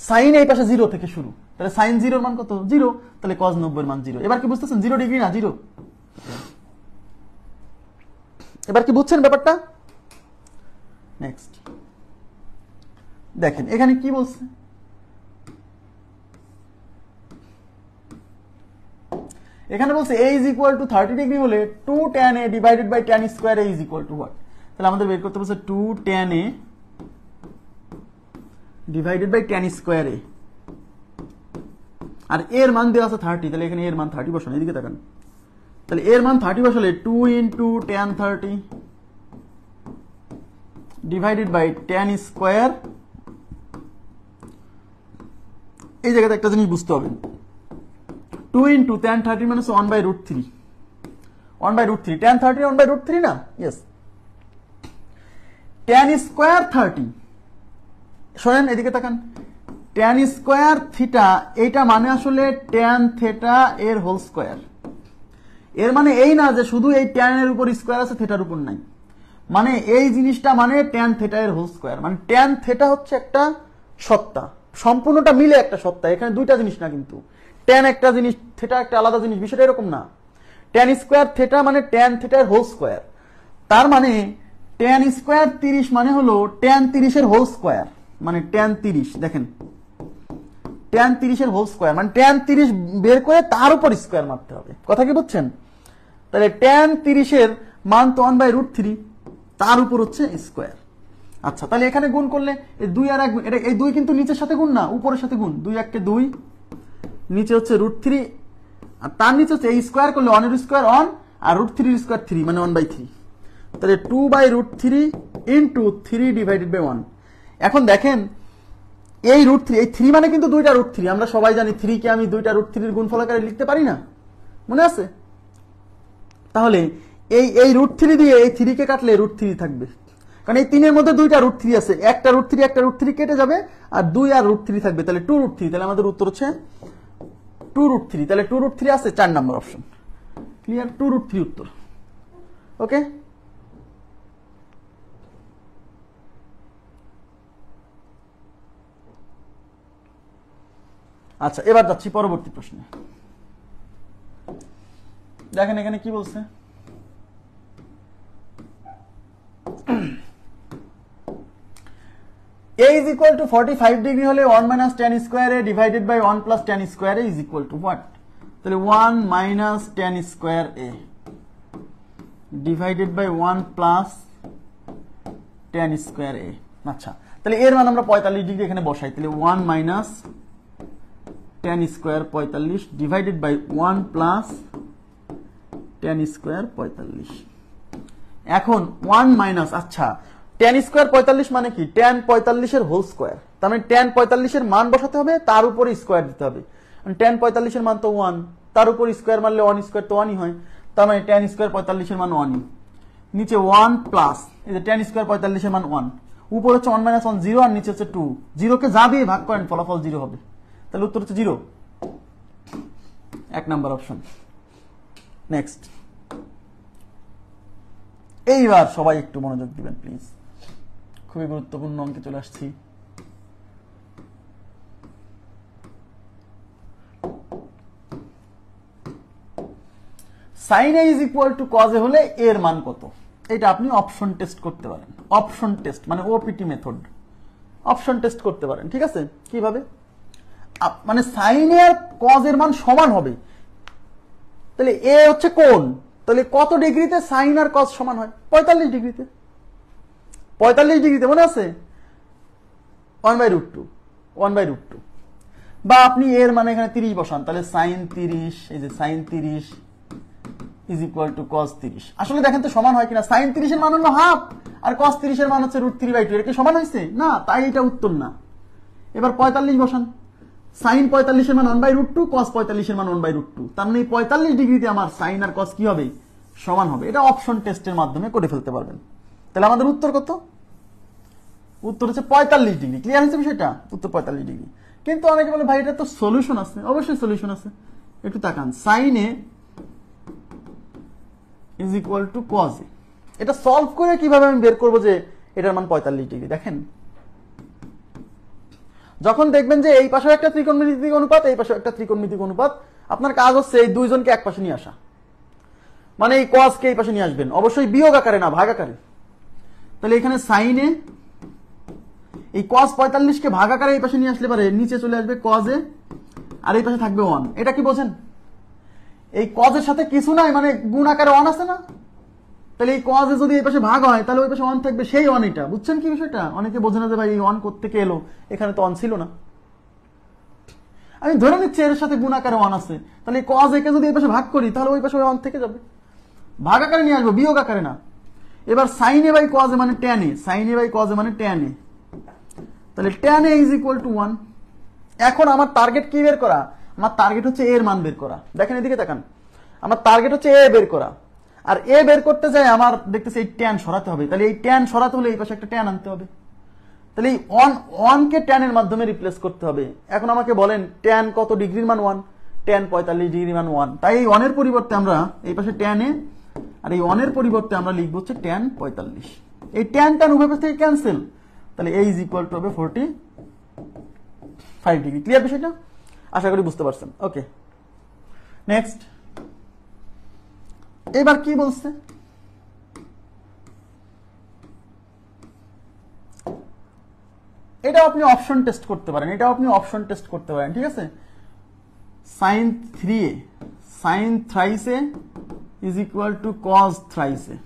sin এই পাশে 0 থেকে শুরু, তাহলে sin 0 এর মান কত? 0, তাহলে cos 90 এর মান 0। এবার কি বুঝতেছেন? 0 ডিগ্রি না 0? এবার কি বুঝছেন ব্যাপারটা? নেক্সট দেখেন এখানে কি বলছে, এখানে বলছে a is equal to 30 degree হলে 2 tan a divided by tan square a is equal to what? তাহলে আমাদের বের করতে বলছে 2 tan a divided by tan square a, আর এর মান দেওয়া আছে 30, তাহলে এখানে এর মান 30 বসান, এদিকে তাকান। তাহলে এর মান 30 বসালে 2 into tan 30 divided by tan square, এই জায়গাতে একটা জিনিস বুঝতে হবে, 2 into tan 30 মানে 1 by root 3, 1 by root 3, tan 30 1 by root 3 না? Yes. tan square 30, শোনেন এদিকে তাকান, tan square theta এইটা মানে আসলে tan theta এর হোল স্কয়ার। এর মানে এই না যে শুধু এই tan এর উপর স্কয়ার আছে, থেটার উপর নাই, মানে এই জিনিসটা মানে tan theta এর হোল স্কয়ার, মানে tan theta হচ্ছে একটা সত্তা, সম্পূর্ণটা মিলে একটা সত্তা, এখানে দুইটা জিনিস না কিন্তু, tan একটা জিনিস, থিটা একটা আলাদা জিনিস, বিষয়টা এরকম না। tan স্কয়ার থিটা মানে tan theta এর হোল স্কয়ার, তার মানে tan স্কয়ার 30 মানে হলো tan 30 এর হোল স্কয়ার, মানে tan 30, দেখেন tan 30 এর হোল স্কয়ার মানে tan 30 বের করে তার উপর স্কয়ার মারতে হবে, কথা কি বুঝছেন? তাহলে tan 30 এর মান তো 1 বাই রুট 3, তার উপর হচ্ছে স্কয়ার। আচ্ছা, তাহলে এখানে গুণ করলে এই 2 আর 1, এটা এই 2 কিন্তু নিচের সাথে গুণ না, উপরের সাথে গুণ, 2 1 কে 2, নিচে হচ্ছে রুট 3, আর তার নিচে হচ্ছে এই স্কয়ার করলে 1 এর স্কয়ার 1 আর রুট 3 এর স্কয়ার 3 মানে 1 বাই 3, তাহলে 2 by root 3 into 3 divided by 1। এখন দেখেন এই রুট 3, এই 3 মানে কিন্তু দুইটা রুট 3, আমরা সবাই জানি 3 কে আমি দুইটা রুট 3 এর গুণফল আকারে লিখতে পারি না, মনে আছে? তাহলে এই রুট 3 দিয়ে এই 3 কে কাটলে রুট 3 থাকবে, কারণ এই 3 এর মধ্যে দুইটা রুট 3 আছে, একটা রুট 3 কেটে যাবে আর 2 আর রুট 3 থাকবে, তাহলে 2 রুট 3, তাহলে আমাদের উত্তর হচ্ছে 2 রুট 3, তাহলে 2 রুট 3 আছে 4 নম্বর অপশন, ক্লিয়ার? 2 রুট 3 উত্তর। ওকে, আচ্ছা এবার যাচ্ছি পরবর্তী প্রশ্নে। দেখেন এখানে কি বলছে, a is equal to 45 degree হলে 1 minus tan square a divided by 1 plus tan square a is equal to what? তাহলে 1 minus tan square a divided by 1 plus tan square a। আচ্ছা, তাহলে এর মান আমরা 45 ডিগ্রি এখানে বসাই, তাহলে 1 minus tan square 45 divided by 1 plus tan square 45। এখন 1 minus, আচ্ছা tan স্কয়ার 45 মানে কি? tan 45 এর হোল স্কয়ার, তার মানে tan 45 এর মান বসাতে হবে, তার উপরে স্কয়ার দিতে হবে, tan 45 এর মান তো 1, তার উপর স্কয়ার মারলে 1 স্কয়ার তো 1ই হয়, তার মানে tan স্কয়ার 45 এর মান 1ই, নিচে 1 প্লাস এই যে tan স্কয়ার 45 এর মান 1, উপর হচ্ছে 1 minus 1 0 আর নিচে হচ্ছে 2, 0 কে যা দিয়ে ভাগ করেন ফলাফল 0 হবে, তাহলে উত্তর হচ্ছে 0, 1 নাম্বার অপশন। নেক্সট, এইবার সবাই একটু মনোযোগ দিবেন প্লিজ, খুবই গুরুত্বপূর্ণ অঙ্কে চলে আসছি। sin a is equal to cos a হলে এর মান কত? এটা আপনি অপশন টেস্ট করতে পারেন, অপশন টেস্ট মানে ওপিটি মেথড, অপশন টেস্ট করতে পারেন, ঠিক আছে? কিভাবে? মানে sin a আর cos এর মান সমান হবে, তাহলে a হচ্ছে কোণ, তাহলে কত ডিগ্রিতে sin আর cos সমান হয়? 45 ডিগ্রিতে, 45 ডিগ্রিতে, মনে আছে? 1 বাই রুট 2, 1 বাই রুট 2, বা আপনি এর মানে এখানে 30 বসান, তাহলে sin 30, এই যে sin 30 is equal to cos 30। আসলে দেখেন তো সমান হয় কিনা, sin 30 এর মান হলো হাফ আর cos 30 এর মান হচ্ছে রুট 3 বাই 2, এর কি সমান হয়েছে? না, তাই এটা উত্তর না। এবার 45 বসান, sin 45 এর মান 1 বাই রুট 2, cos 45 এর মান 1 বাই রুট 2, তার মানে 45 ডিগ্রিতে আমার sin আর cos কি হবে? সমান হবে। এটা অপশন টেস্টের মাধ্যমে করে ফেলতে পারবেন। তাহলে আমাদের উত্তর কত? উত্তর হচ্ছে 45 ডিগ্রি। ক্লিয়ার হয়েছে বিষয়টা? উত্তর 45 ডিগ্রি। কিন্তু অনেকে বলে ভাই এটা তো সলিউশন আছে। অবশ্যই সলিউশন আছে, একটু তাকান। Sine A is equal to cos A. এটা সলভ করে কিভাবে আমি বের করবো যে এটার মান 45 ডিগ্রি? দেখেন, যখন দেখবেন যে এই পাশে একটা ত্রিকোণমিতিক অনুপাত, এই পাশে একটা ত্রিকোণমিতিক অনুপাত, আপনার কাজ হচ্ছে এই দুইজনকে এক পাশে নিয়ে আসা। মানে এই কজ কে এই পাশে নিয়ে আসবেন, অবশ্যই বিয়োগ আকারে না, ভাগ আকারে। তাহলে এখানে সাইনে এই কজ 45 কে ভাগ আকারে এই পাশে নিয়ে আসলে পারে নিচে চলে আসবে কজ এ, আর এই পাশে থাকবে 1। এটা কি বোঝেন? এই কজের সাথে কিছু নাই, মানে গুণ আকারে 1 আছে না? তাহলে এই কজে যদি এই পাশে ভাগ হয় তাহলে ওই পাশে 1 থাকবে, সেই 1 এটা। বুঝছেন কি বিষয়টা? অনেকে বোঝে না যে ভাই এই 1 কোত্থেকে এলো, এখানে তো 1 ছিল না। আমি ধরে নিচ্ছি এর সাথে গুণ আকারে 1 আছে, তাহলে এই কজ একে যদি এই পাশে ভাগ করি তাহলে ওই পাশে 1 থেকে যাবে, ভাগ আকারে নিয়ে আসবো, বিয়োগ আকারে না। এবার sine A by cos A মানে tan A, sine A by cos A মানে ট্যান এ, তাহলে tan A is equal to 1। এখন আমার টার্গেট কি বের করা? আমার টার্গেট হচ্ছে এর মান বের করা। দেখেন এদিকে তাকান, আমার টার্গেট হচ্ছে এ বের করা। আর এ বের করতে যাই আমার দেখতেছি এই ট্যান সরাতে হবে, তাহলে এই ট্যান সরাতে হলে এই পাশে একটা ট্যান আনতে হবে। তাহলে এই 1 কে ট্যানের মাধ্যমে রিপ্লেস করতে হবে। এখন আমাকে বলেন ট্যান কত ডিগ্রির মান? 1। ট্যান 45 ডিগ্রি মান 1। তাই এই 1 এর পরিবর্তে আমরা এই পাশে ট্যান এ, আর এই 1 এর পরিবর্তে আমরা লিখবো হচ্ছে ট্যান 45। এই ট্যান ট্যান উভয় পাশ থেকে ক্যান্সেল, তাহলে এ ইজ ইকুয়াল টু হবে 45 ডিগ্রি। ক্লিয়ার বিষয়টা? আশা করি বুঝতে পারছেন। ওকে, নেক্সট। এবার কি বলছে? এটা আপনি অপশন টেস্ট করতে পারেন, এটা আপনি অপশন টেস্ট করতে পারেন, ঠিক আছে? Sine 3a sine thrice A is equal to cos thrice A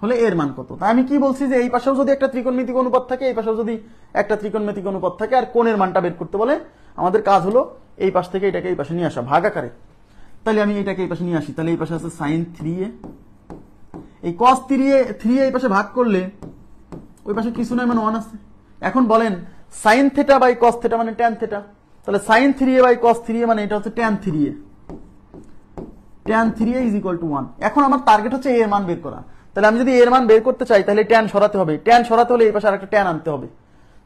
হলে এর মান কত? তাই আমি কি বলছি যে এই পাশেও যদি একটা ত্রিকোণমিতিক অনুপাত থাকে, এই পাশেও যদি একটা ত্রিকোণমিতিক অনুপাত থাকে, আর কোণের মানটা বের করতে বলে, আমাদের কাজ হলো এই পাশ থেকে এটাকে এই পাশে নিয়ে আসা, ভাগ আকারে। তাহলে আমি এটাকে এই পাশে নিয়ে আসি, তাহলে এই পাশে আছে সাইন 3a, এই কস 3a এই পাশে ভাগ করলে ওই পাশে কিছু নয়, মানে 1 আছে। এখন বলেন sine theta by cos theta মানে ট্যান থেটা, তাহলে sine 3a by cos 3a মানে এটা হচ্ছে tan 3a, tan 3a is equal to 1। এখন আমার টার্গেট হচ্ছে এর মান বের করা। তাহলে আমি যদি এর মান বের করতে চাই তাহলে ট্যান সরাতে হবে, ট্যান সরাতে হলে এই পাশে আরেকটা ট্যান আনতে হবে।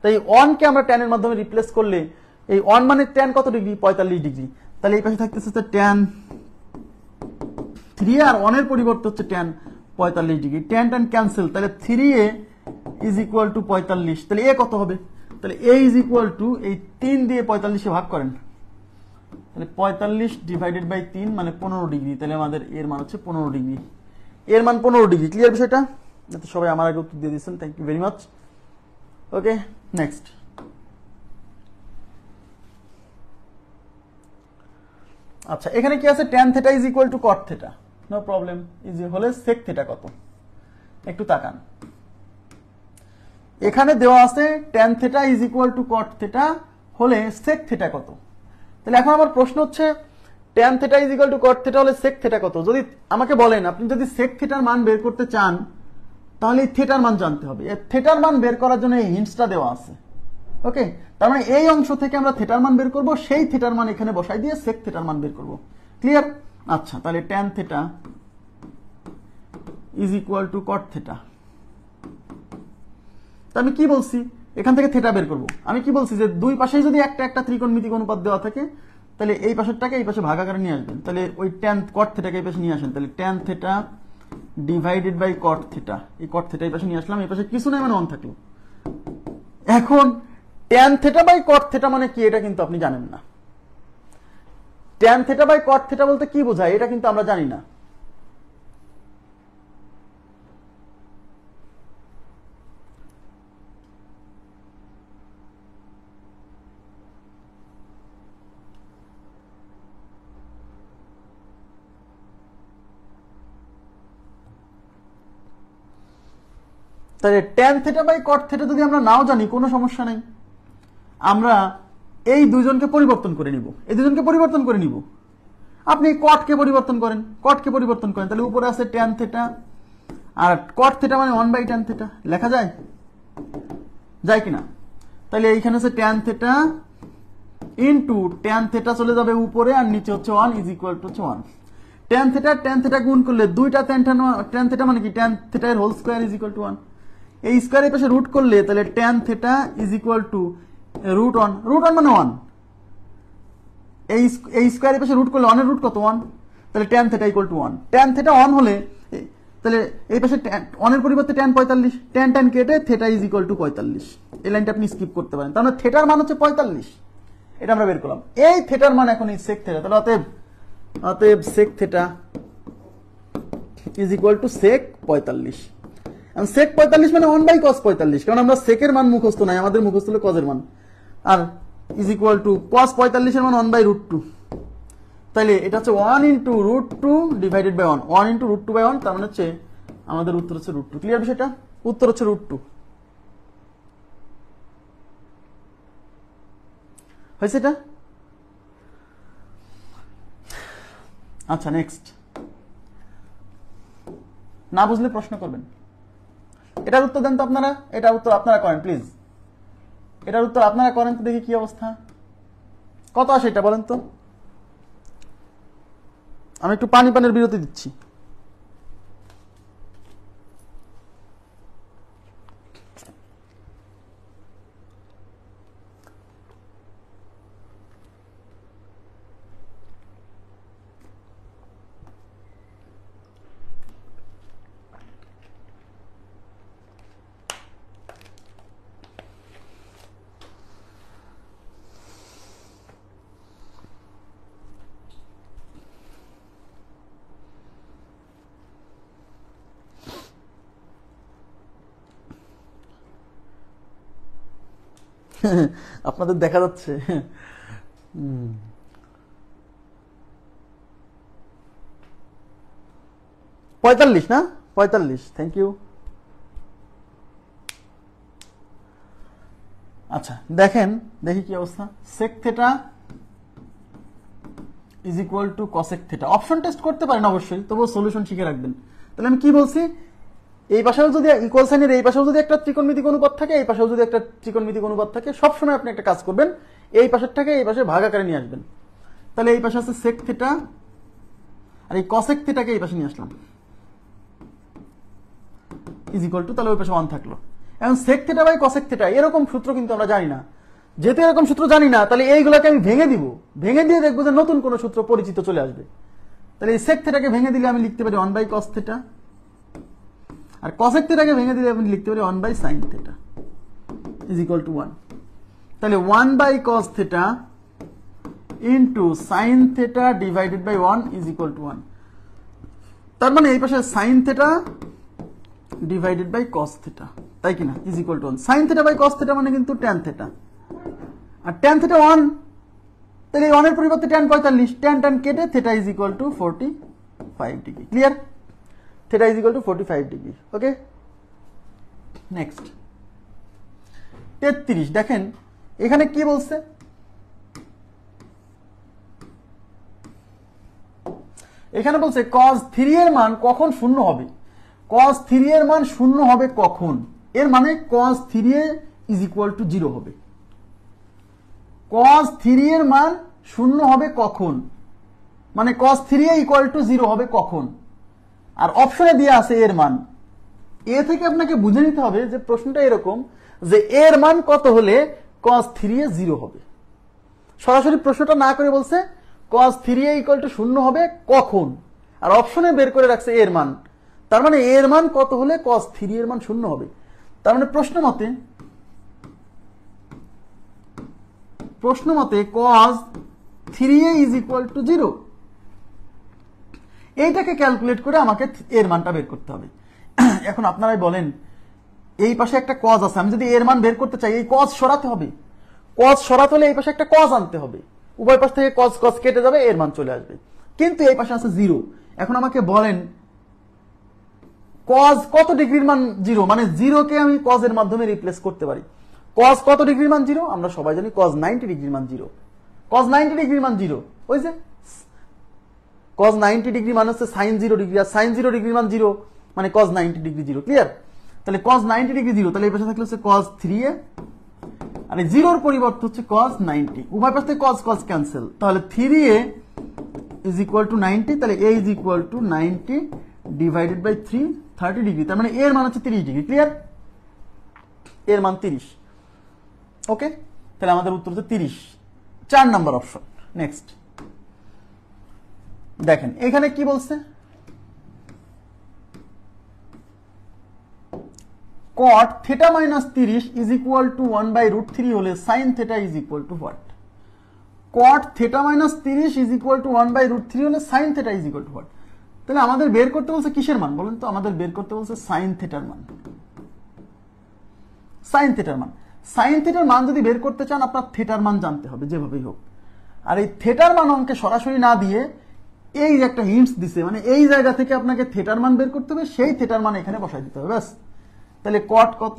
তাই 1 কে আমরা ট্যানের মাধ্যমে রিপ্লেস করলে এই 1 মানে ট্যান কত ডিগ্রি? 45 ডিগ্রি। তাহলে এই পাশে থাকতেছে ট্যান 3a, আর 1 এর পরিবর্তে হচ্ছে tan 45 degree. Tan tan cancel, তাহলে 3a ইজ ইকুয়াল টু 45। তাহলে এ কত হবে? তাহলে এ ইজ ইকুয়াল টু এই 3 দিয়ে 45 এ ভাগ করেন, তাহলে 45 ডিভাইডেড বাই 3 মানে 15 ডিগ্রি। তাহলে আমাদের এর মান হচ্ছে 15 ডিগ্রি, এর মান 15 ডিগ্রি। ক্লিয়ার বিষয়টা? যাতে সবাই আমার আগে উত্তর দিয়ে দিচ্ছেন, thank you very much. Okay, next. আচ্ছা, এখানে কি আছে? Tan theta is equal to cot theta, no problem. Is হলে সেক থেটা কত? একটু তাকান, এখানে দেওয়া আছে tan theta is equal to cot theta হলে সেক থেটা কত। তাহলে এখন আমার প্রশ্ন হচ্ছে tan theta is equal to cot theta হলে সেক থেটা কত? যদি আমাকে বলেন আপনি যদি সেক থেটার মান বের করতে চান তাহলে এই থেটার মান জানতে হবে। এই থেটার মান বের করার জন্য এই হিন্টসটা দেওয়া আছে। ওকে, তার মানে এই অংশ থেকে আমরা থেটার মান বের করব, সেই থেটার মান এখানে বসাই দিয়ে সেক থেটার মান বের করব। ক্লিয়ার? আচ্ছা, তাহলে tan theta is equal to cot theta. তা আমি কি বলছি? এখান থেকে থেটা বের করব। আমি কি বলছি যে দুই পাশেই যদি একটা একটা ত্রিকোণমিতিক অনুপাত দেওয়া থাকে তাহলে এই পাশেরটাকে এই পাশে ভাগ আকারে নিয়ে আসবেন। তাহলে ওই ট্যান কট থেটাকে এই পাশে নিয়ে আসেন, তাহলে tan theta divided by cot theta, এই কট থেটা এই পাশে নিয়ে আসলাম, এই পাশে কিছু নাই মানে 1 থাকলো। এখন tan theta by cot theta মানে কি এটা কিন্তু আপনি জানেন না। Tan theta by cot theta বলতে কি বোঝায় এটা কিন্তু আমরা জানি না। তাহলে tan theta by cot theta যদি আমরা নাও জানি কোনো সমস্যা নাই, আমরা এই দুইজনকে পরিবর্তন করে নিব, এই দুজনকে পরিবর্তন করে নিব। আপনি কটকে পরিবর্তন করেন, কটকে পরিবর্তন করেন, তাহলে উপরে আছে ট্যান থেটা, আর কট থেটা মানে 1 বাই ট্যান থেটা লেখা যায়, যায় কিনা? তাহলে এইখানে আছে tan theta into tan theta চলে যাবে উপরে, আর নিচে হচ্ছে 1 is equal to 1। Tan theta গুণ করলে দুইটা ট্যান থেটা মানে কি ট্যান থেটা এর whole square is equal to 1। এই স্কোয়ার এই পাশে রুট করলে তাহলে tan theta is equal to root one মানে ওয়ান। এই স্কোয়ার এই পাশে রুট করলে ওয়ানের রুট কত ওয়ান, তাহলে tan theta equal to one. Tan theta one হলে তাহলে এই পাশে ওয়ানের পরিবর্তে ট্যান 45, ট্যান কেটে থেটা ইজ ইকুয়াল টু 45। এই লাইনটা আপনি স্কিপ করতে পারেন। তাহলে থেটার মান হচ্ছে 45, এটা আমরা বের করলাম। এই থেটার মান এখন এই সেক থেটা, তাহলে অতএব sec theta is equal to sec 45। Sec 45 মানে 1/cos 45, কারণ আমরা সেকের মান মুখস্থ নাই, আমাদের মুখস্থ হলো কজের মান। আর ইজ ইকুয়াল টু cos 45 এর মান 1/√2। তাইলে এটা হচ্ছে 1 ইন্টু √2 ডিভাইডেড বাই 1, 1 ইন্টু √2/1, তার মানে হচ্ছে আমাদের উত্তর হচ্ছে √2। ক্লিয়ার বিষয়টা? উত্তর হচ্ছে √2 হয়েছে এটা। আচ্ছা নেক্সট, না বুঝলে প্রশ্ন করবেন। এটার উত্তর দেন তো আপনারা, এটার উত্তর আপনারা করেন প্লিজ, এটার উত্তর আপনারা করেন তো দেখি কি অবস্থা, কত আসে এটা বলেন তো। আমি একটু পানির বিরতি দিচ্ছি। আপনাদের দেখা যাচ্ছে 45 না 45, থ্যাংক ইউ। আচ্ছা দেখেন, দেখি কি অবস্থা। Sec theta is equal to cosec theta. Option test করতে পারেন অবশ্যই, তবুও সলিউশন শিখে রাখবেন। তাহলে আমি কি বলছি, এই পাশেও যদি ইকুয়াল সাইনের এই পাশেও যদি একটা ত্রিকোণমিতিক অনুপাত থাকে, এই পাশেও যদি একটা ত্রিকোণমিতিক অনুপাত থাকে, সবসময় আপনি একটা কাজ করবেন, এই পাশেরটাকে এই পাশে ভাগ আকারে নিয়ে আসবেন। তাহলে এই পাশে আছে সেক থেটা, আর এই কসেক থেটাকে এই পাশে নিয়ে আসলাম, ইজ ইকুয়াল টু, তাহলে ওই পাশে 1 থাকলো। এখন sec theta by cosec theta এরকম সূত্র কিন্তু আমরা জানি না। যেহেতু এরকম সূত্র জানি না, তাহলে এইগুলোকে আমি ভেঙে দিব, ভেঙে দিয়ে দেখবো যে নতুন কোন সূত্র পরিচিত চলে আসবে। তাহলে এই সেক থেটাকে ভেঙে দিলে আমি লিখতে পারি 1/cos থেটা, আর কসেক থেটাকে ভেঙে দিলে আমি লিখতে পারি 1/sin theta is equal to 1। তাহলে 1/cos theta into sin theta divided by 1 is equal to 1। তার মানে এই পাশে sin theta divided by cos theta, তাই কিনা, is equal to 1। sin theta by cos theta মানে কিন্তু tan থেটা, আর tan থেটা 1, তাহলে এই 1 এর পরিবর্তে tan 45, tan কেটে theta is equal two 45 degree. Clear? Theta is equal two 45 degree. Okay, next 33। দেখেন এখানে কি বলছে, এখানে বলছে cos 3 এর মান কখন শূন্য হবে। cos 3 এর মান শূন্য হবে কখন, এর মানে cos 3a is equal two 0 হবে। cos 3 এর মান শূন্য হবে কখন, মানে cos 3a ইকুয়াল টু 0 হবে কখন। আর অপশনে দিয়ে আছে এর মান। এ থেকে আপনাকে বুঝে নিতে হবে যে প্রশ্নটা এরকম যে এর মান কত হলে cos 3a 0 হবে। সরাসরি প্রশ্নটা না করে বলছে cos 3a ইকুয়াল টু 0 হবে কখন, আর অপশনে বের করে রাখছে এর মান। তার মানে এর মান কত হলে cos 3 এর মান 0 হবে। তার মানে প্রশ্ন মতে cos 3a is equal two 0। এইটাকে ক্যালকুলেট করে আমাকে এর মানটা বের করতে হবে। এখন আপনারাই বলেন, এই পাশে একটা cos আছে, আমি যদি এর মান বের করতে চাই এই cos সরাতে হবে, cos সরাতে হলে এই পাশে একটা cos আনতে হবে, উভয় পাশ থেকে cos cos কেটে যাবে, এর মান চলে আসবে। কিন্তু এই পাশে আছে 0। এখন আমাকে বলেন cos কত ডিগ্রির মান 0, মানে 0 কে আমি cos এর মাধ্যমে রিপ্লেস করতে পারি। cos কত ডিগ্রির মান 0, আমরা সবাই জানি cos 90 ডিগ্রির মান 0। cos 90 ডিগ্রির মান 0, ওই যে cos 90 ডিগ্রি মানে হচ্ছে sin 0 ডিগ্রি, আর sin 0 ডিগ্রির মান 0 মানে cos 90 ডিগ্রি 0। ক্লিয়ার? তাহলে cos 90 ডিগ্রি 0, তাহলে এই পাশে থাকলে হচ্ছে cos 3a, আর 0 এর পরিবর্তে হচ্ছে cos 90, উভয় পাশ থেকে cos cos ক্যান্সেল, তাহলে 3a ইজ ইকুয়াল টু 90, তাহলে a is equal to 90 divided by 3, 30 degree, তার মানে এর মান হচ্ছে 30 ডিগ্রি। ক্লিয়ার? এর মান 30। ওকে, তাহলে আমাদের উত্তর হচ্ছে 30, 4 নাম্বার অপশন। নেক্সট দেখেন এখানে কি বলছে, cot theta minus 30 is equal to 1/√3 হলে sin theta is equal to what? cot theta minus 30 is equal to 1/√3 হলে sin theta is equal to what? তাহলে আমাদের বের করতে বলছে কিসের মান বলেন তো? আমাদের বের করতে বলছে sin থিটার মান। sin থিটার মান, sin থিটার মান যদি বের করতে চান আপনার থিটার মান জানতে হবে যেভাবেই হোক। আর এই থিটার মান অঙ্কে সরাসরি না দিয়ে এই যে একটা হিন্টস দিছে, মানে এই জায়গা থেকে আপনাকে থিটার মান বের করতে হবে, সেই থিটার মান এখানে বসাই দিতে হবে ব্যাস। তাহলে cot কত?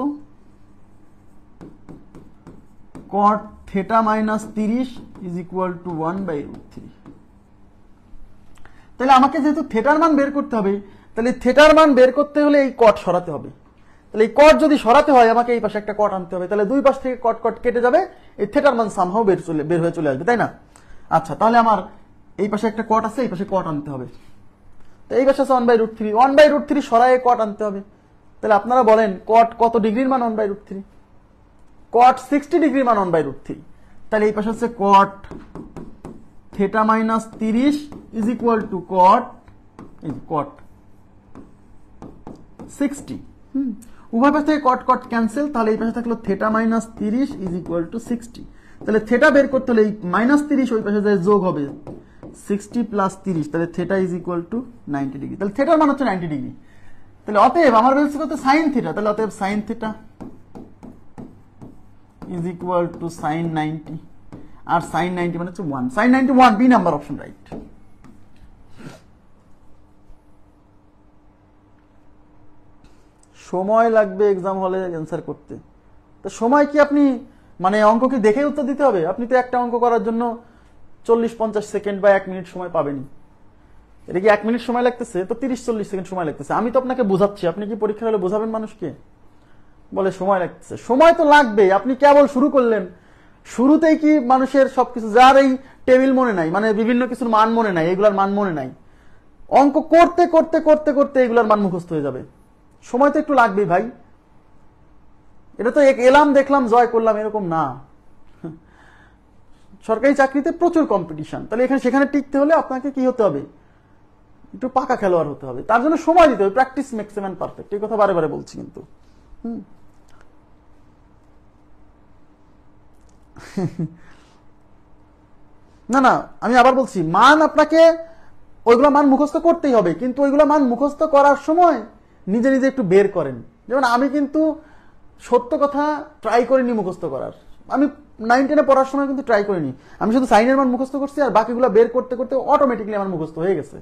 cot theta minus 30 is equal to 1/√3। তাহলে আমাকে যেহেতু থিটার মান বের করতে হবে, তাহলে থিটার মান বের করতে হলে এই cot সরাতে হবে। তাহলে এই cot যদি সরাতে হয় আমাকে এই পাশে একটা cot আনতে হবে, তাহলে দুই পাশ থেকে cot cot কেটে যাবে, এই থিটার মান সামহাও বের হয়ে চলে আসবে, তাই না? আচ্ছা, তাহলে আমার এই পাশে একটা cot আছে, এই পাশে cot আনতে হবে। তো এই পাশে আছে 1/√3, 1/√3 সরায়ে cot আনতে হবে। তাহলে আপনারা বলেন cot কত ডিগ্রির মান 1/√3? cot 60 ডিগ্রির মান 1/√3। তাহলে এই পাশে হচ্ছে cot theta minus 30 is equal to cot 60। উভয় পাশ থেকে cot cot ক্যান্সেল, তাহলে এই পাশে থাকলো theta minus 30 is equal to 60। তাহলে theta বের করতে হলে এই -30 ওই পাশে যায় যোগ হবে 60 plus 30, তাহলে theta is equal to 90 degree. তাহলে থিটার মান হচ্ছে 90 ডিগ্রি। তাহলে অতএব আমার বলছে কত? sin theta. তাহলে অতএব sin theta is equal to sin 90, আর sin 90 মানে হচ্ছে 1, sin 91, B number option right. সময় লাগবে এক্সাম হলে অ্যান্সার করতে। তো সময় কি আপনি মানে অঙ্ক কি দেখে উত্তর দিতে হবে? আপনি তো একটা অঙ্ক করার জন্য 40-50 সেকেন্ড বা 1 মিনিট সময় পাবেনই। এটা কি 1 মিনিট সময় লাগতেছে? তো 30-40 সেকেন্ড সময় লাগতেছে। আমি তো আপনাকে বোঝাচ্ছি, আপনি কি পরীক্ষা হলে বোঝাবেন মানুষকে? বলে সময় লাগতেছে। সময় তো লাগবে, আপনি কেবল শুরু করলেন, শুরুতেই কি মানুষের সবকিছু, যার এই টেবিল মনে নাই, মানে বিভিন্ন কিছুর মান মনে নাই, এগুলার মান মনে নাই, অঙ্ক করতে করতে করতে করতে এগুলার মান মুখস্থ হয়ে যাবে। সময় তো একটু লাগবেই ভাই। এটা তো এলাম দেখলাম জয় করলাম এরকম না। সরকারি চাকরিতে প্রচুর কম্পিটিশন, তাহলে এখানে সেখানে টিকতে হলে আপনাকে কি হতে হবে? একটু পাকা খেলোয়াড় হতে হবে, তার জন্য সময় দিতে হবে। Practice makes a man perfect, এই কথা বারে বারে বলছি কিন্তু। না না, আমি আবার বলছি, মান আপনাকে ওইগুলো মান মুখস্থ করতেই হবে, কিন্তু ওইগুলো মান মুখস্থ করার সময় নিজে নিজে একটু বের করেন। যেমন আমি কিন্তু সত্য কথা ট্রাই করিনি মুখস্থ করার, আমি 9, 10 পড়ার সময় কিন্তু ট্রাই করিনি। আমি শুধু সাইনের মান মুখস্থ করছি, আর বাকিগুলো বের করতে করতে অটোমেটিকলি আমার মুখস্থ হয়ে গেছে।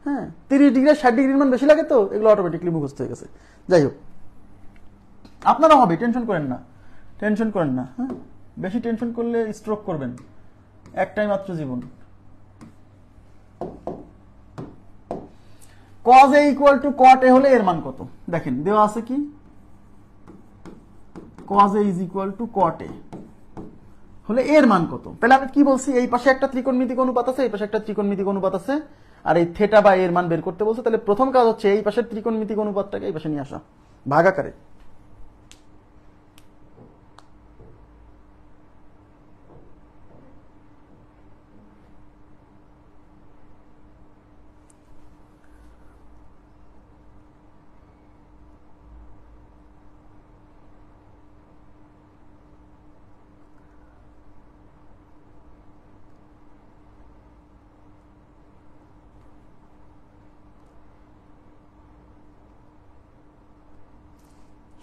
হ্যাঁ, 30 ডিগ্রি 60 ডিগ্রির মান বেশি লাগে, তো এগুলো অটোমেটিকলি মুখস্থ হয়ে গেছে। যাই হোক, আপনারা হবে, টেনশন করেন না, টেনশন করেন না। হ্যাঁ, বেশি টেনশন করলে স্ট্রোক করবেন, একটাই মাত্র জীবন। cos a equal to cot a হলে এর মান কত? দেখেন দেওয়া আছে কি, cos a is equal to cot a হলে এর মান কত? তাহলে আমি কি বলছি, এই পাশে একটা ত্রিকোণমিতিক অনুপাত আছে, এই পাশে একটা ত্রিকোণমিতিক অনুপাত আছে, আর এই থিটা বা এর মান বের করতে বলছে। তাহলে প্রথম কাজ হচ্ছে এই পাশের ত্রিকোণমিতিক অনুপাতটাকে এই পাশে নিয়ে আসা ভাগাকারে।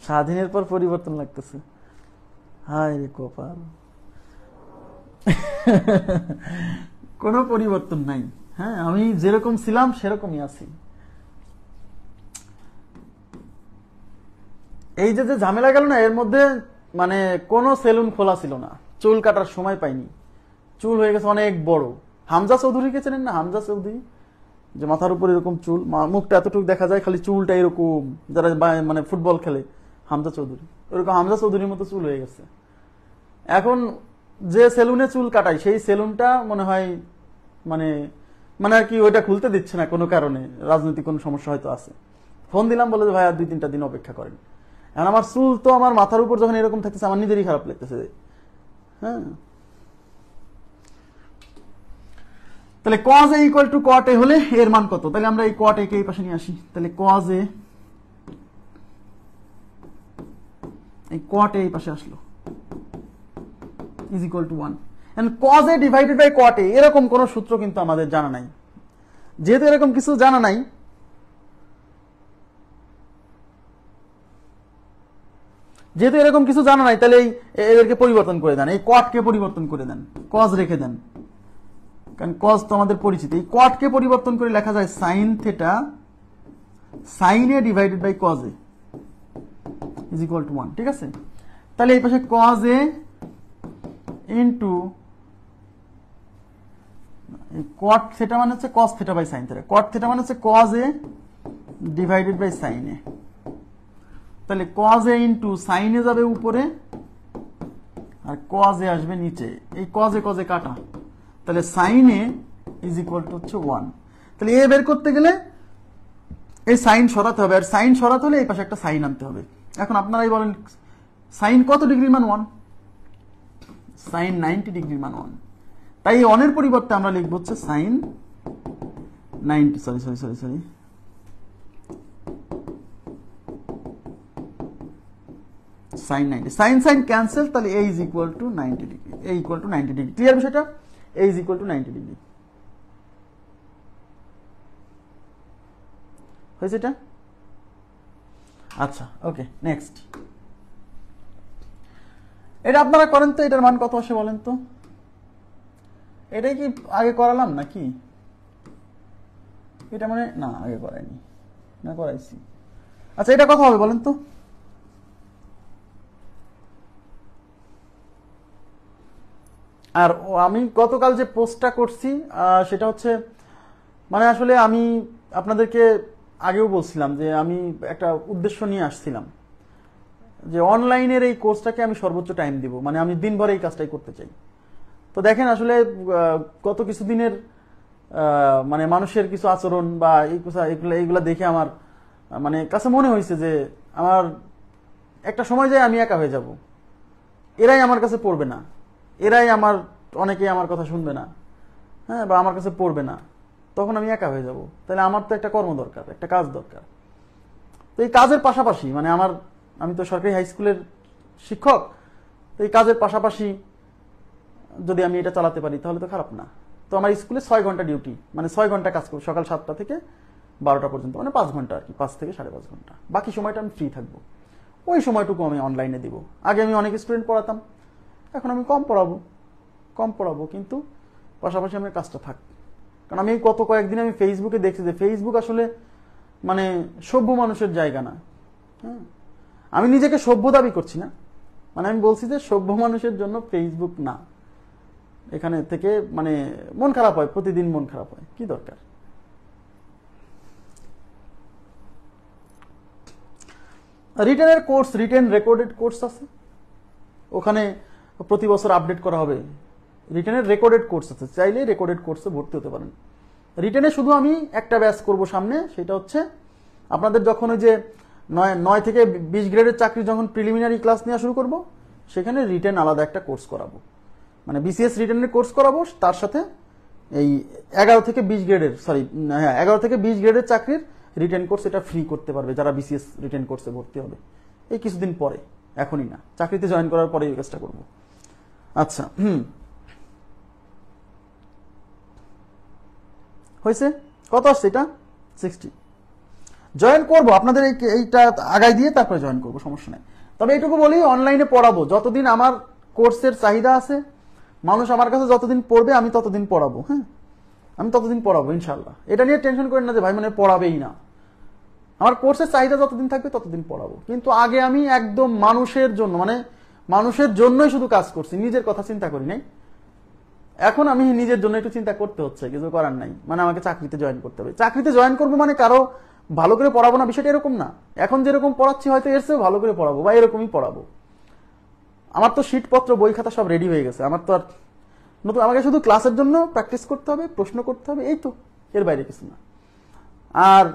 স্বাধীনের পর পরিবর্তন লাগতেছে, হায় রে কপাল। কোনো পরিবর্তন নাই। হ্যাঁ, আমি যেরকম ছিলাম সেরকমই আছি। এই যে ঝামেলা গেল না এর মধ্যে, মানে কোনো সেলুন খোলা ছিল না, চুল কাটার সময় পাইনি, চুল হয়ে গেছে অনেক বড়। হামজা চৌধুরীকে চেনেন না? হামজা চৌধুরী, যে মাথার উপর এরকম চুল, মুখটা এতটুকু দেখা যায়, খালি চুলটা এরকম, যারা মানে ফুটবল খেলে, হামজা চৌধুরী, ওরকম হামজা চৌধুরীর মতো চুল হয়ে গেছে। এখন যে সেলুনে চুল কাটাই, সেই সেলুনটা মনে হয় মানে মানে আর কি ওইটা খুলতে দিচ্ছে না কোনো কারণে, রাজনৈতিক কোনো সমস্যা হয়তো আছে। ফোন দিলাম, বলে যে ভাই আর 2-3টা দিন অপেক্ষা করেন। এখন আমার চুল তো আমার মাথার উপর যখন এরকম থাকতেছে আমার নিজেরই খারাপ লাগতেছে। হ্যাঁ, তাহলে cos a equal to cot a হলে এর মান কত? তাহলে আমরা এই cot a কে এই পাশে নিয়ে আসি। তাহলে cos a, এই cot a এই পাশে আসলো, is equal to 1। And cos a divided by cot a, এরকম কোন সূত্র কিন্তু আমাদের জানা নাই। যেহেতু এরকম কিছু জানা নাই, তাহলে এদেরকে পরিবর্তন করে দেন, এই cot কে পরিবর্তন করে দেন, cos রেখে দেন, কারণ cos তো আমাদের পরিচিত। এই cot কে পরিবর্তন করে লেখা যায় sin theta sin a divided by cos a is equal to 1। ঠিক আছে, তাহলে এই পাশে cos a into cot theta মানে হচ্ছে cos theta by sin theta, cot theta মানে হচ্ছে cos a divided by sin a। তাহলে cos a into sin a যাবে উপরে আর cos a আসবে নিচে, এই cos a কাটা, তাহলে sin a is equal two হচ্ছে 1। তাহলে a বের করতে গেলে এই sin সরাতে হবে, আর sin সরাতে হলে এই পাশে একটা sin আনতে হবে। এখন আপনারাই বলেন sin কত ডিগ্রির মান? 1। sin 90 ডিগ্রির মান 1। তাই এই 1 এর পরিবর্তে আমরা লিখব হচ্ছে sin 90, sorry sin 90, sin cancel, তাহলে a is equal to 90 degree, a equal to 90 degree. Clear বিষয়টা? a is equal to 90 degree হয়েছে এটা? আচ্ছা, ওকে, নেক্সট। এটা আপনারা করেন তো, এটার মান কত আসে বলেন তো? এটাই কি আগে করালাম নাকি? এটা মানে না, আগে করাইনি, না করাইছি। আচ্ছা, এটা কত হবে বলেন তো? আর আমি গতকাল যে পোস্টটা করছি সেটা হচ্ছে, মানে আসলে আমি আপনাদেরকে আগেও বলছিলাম যে আমি একটা উদ্দেশ্য নিয়ে আসছিলাম যে অনলাইনের এই কোর্সটাকে আমি সর্বোচ্চ টাইম দিব, মানে আমি দিনভর এই কাজটাই করতে চাই। তো দেখেন আসলে গত কিছুদিনের মানে মানুষের কিছু আচরণ বা এইগুলা দেখে আমার মানে কাছে মনে হয়েছে যে আমার একটা সময় যায় আমি একা হয়ে যাব, এরাই আমার কাছে পড়বে না, এরাই অনেকেই আমার কথা শুনবে না, হ্যাঁ, বা আমার কাছে পড়বে না, তখন আমি একা হয়ে যাব। তাহলে আমার তো একটা কর্ম দরকার, একটা কাজ দরকার। তো এই কাজের পাশাপাশি মানে আমি তো সরকারি হাই স্কুলের শিক্ষক, তো এই কাজের পাশাপাশি যদি আমি এটা চালাতে পারি তাহলে তো খারাপ না। তো আমার স্কুলে 6 ঘন্টা ডিউটি, মানে 6 ঘন্টা কাজ করবো, সকাল 7টা থেকে 12টা পর্যন্ত, মানে 5 ঘন্টা আর কি, 5 থেকে 5.5 ঘন্টা। বাকি সময়টা আমি ফ্রি থাকবো, ওই সময়টুকু আমি অনলাইনে দিব। আগে আমি অনেক স্টুডেন্ট পড়াতাম, এখন আমি কম পড়াবো, কিন্তু পাশাপাশি আমার কাজটা থাক। কারণ আমি গত কয়েকদিন আমি ফেসবুকে দেখছি যে ফেসবুক আসলে মানে সভ্য মানুষের জায়গা না। হ্যাঁ, আমি নিজেকে সভ্য দাবি করছি না, মানে আমি বলছি যে সভ্য মানুষের জন্য ফেসবুক না। এখানে থেকে মানে মন খারাপ হয়, প্রতিদিন মন খারাপ হয়, কি দরকার? রিটেনের কোর্স, রিটেন রেকর্ডেড কোর্স আছে, ওখানে প্রতি বছর আপডেট করা হবে। রিটেনের রেকর্ডেড কোর্স আছে, চাইলে রেকর্ডেড কোর্সে ভর্তি হতে পারেন। রিটেনে শুধু আমি একটা ব্যাচ করব সামনে, সেটা হচ্ছে আপনাদের যখন ওই যে 9 থেকে 20 গ্রেডের চাকরি যখন প্রিলিমিনারি ক্লাস নেওয়া শুরু করব, সেখানে রিটেন আলাদা একটা কোর্স করাবো, মানে বিসিএস রিটেনের কোর্স করাবো। তার সাথে এই 11 থেকে 20 গ্রেডের, সরি হ্যাঁ 11 থেকে 20 গ্রেডের চাকরির রিটেন কোর্স, এটা ফ্রি করতে পারবে যারা বিসিএস রিটেন কোর্সে ভর্তি হবে। এই কিছুদিন পরে, এখনই না, চাকরিতে জয়েন করার পরে এই কাজটা করবো। আচ্ছা, হয়েছে? কত আসছে এটা? 60। জয়েন করবো আপনাদের এইটা আগায় দিয়ে তারপরে জয়েন করবো, সমস্যা নাই। তবে এইটুকু বলি, অনলাইনে পড়াবো যতদিন আমার কোর্সের চাহিদা আছে, মানুষ আমার কাছে যতদিন পড়বে আমি ততদিন পড়াবো। হ্যাঁ, আমি ততদিন পড়াবো ইনশাল্লাহ। এটা নিয়ে টেনশন করেন না যে ভাই মানে পড়াবেই না, আমার কোর্সের চাহিদা যতদিন থাকবে ততদিন পড়াবো। কিন্তু আগে আমি একদম মানুষের জন্য, মানে মানুষের জন্যই শুধু কাজ করছি, নিজের কথা চিন্তা করি নাই। এখন আমি নিজের জন্য একটু চিন্তা করতে হচ্ছে, কিছু করার নাই, মানে আমাকে চাকরিতে জয়েন করতে হবে। চাকরিতে জয়েন করবো মানে কারো ভালো করে পড়াবো না, বিষয়টা এরকম না। এখন যেরকম পড়াচ্ছি হয়তো এর চেয়েও ভালো করে পড়াবো, বা এরকমই পড়াবো। আমার তো শীটপত্র, বই খাতা সব রেডি হয়ে গেছে, আমার তো আর নতুন, আমাকে শুধু ক্লাসের জন্য প্র্যাকটিস করতে হবে, প্রশ্ন করতে হবে, এই তো, এর বাইরে কিছু না। আর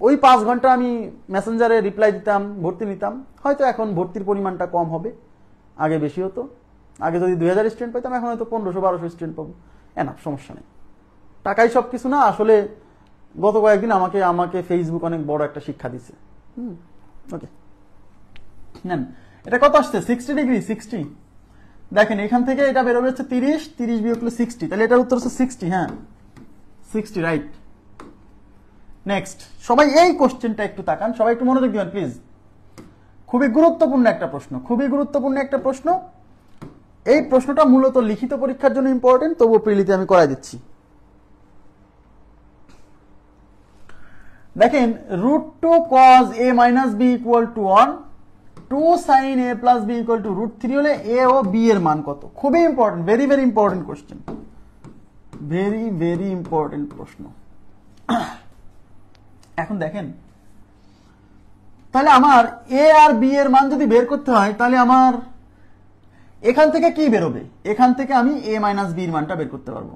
ওই 5 ঘন্টা আমি মেসেঞ্জারে রিপ্লাই দিতাম, ভর্তি নিতাম, হয়তো এখন ভর্তির পরিমাণটা কম হবে, আগে বেশি হতো। আগে যদি 2000 স্টুডেন্ট পেতাম, এখন হয়তো 1500-1200 স্টুডেন্ট পাবো। এনা সমস্যা নেই, টাকাই সব কিছু না। আসলে গত কয়েকদিন আমাকে ফেসবুক অনেক বড় একটা শিক্ষা দিচ্ছে। ওকে, নেন, এটা কত আসছে? 60 ডিগ্রি। 60 দেখেন, এখান থেকে এটা বেরোবে হচ্ছে 30 বিয়োগ করলে 60, তাহলে এটার উত্তর হচ্ছে 60। হ্যাঁ, 60 রাইট। নেক্সট, সবাই এই কোশ্চেনটা একটু তাকান, সবাই একটু মনোযোগ দিবেন প্লিজ। খুবই গুরুত্বপূর্ণ একটা প্রশ্ন, খুবই গুরুত্বপূর্ণ একটা প্রশ্ন। এই প্রশ্নটা মূলত লিখিত পরীক্ষার জন্য ইম্পর্টেন্ট, তবুও প্রিলিতে আমি করাই দিচ্ছি। দেখেন, √2 cos a minus b equal to 1, 2 sin a plus b equal to √3 হলে a ও b এর মান কত? খুবই important, very very important question, very very important প্রশ্ন। এখন দেখেন, তাহলে আমার a আর b এর মান যদি বের করতে হয়, তাহলে আমার এখান থেকে কি বেরোবে? এখান থেকে আমি a মাইনাস b এর মানটা বের করতে পারবো,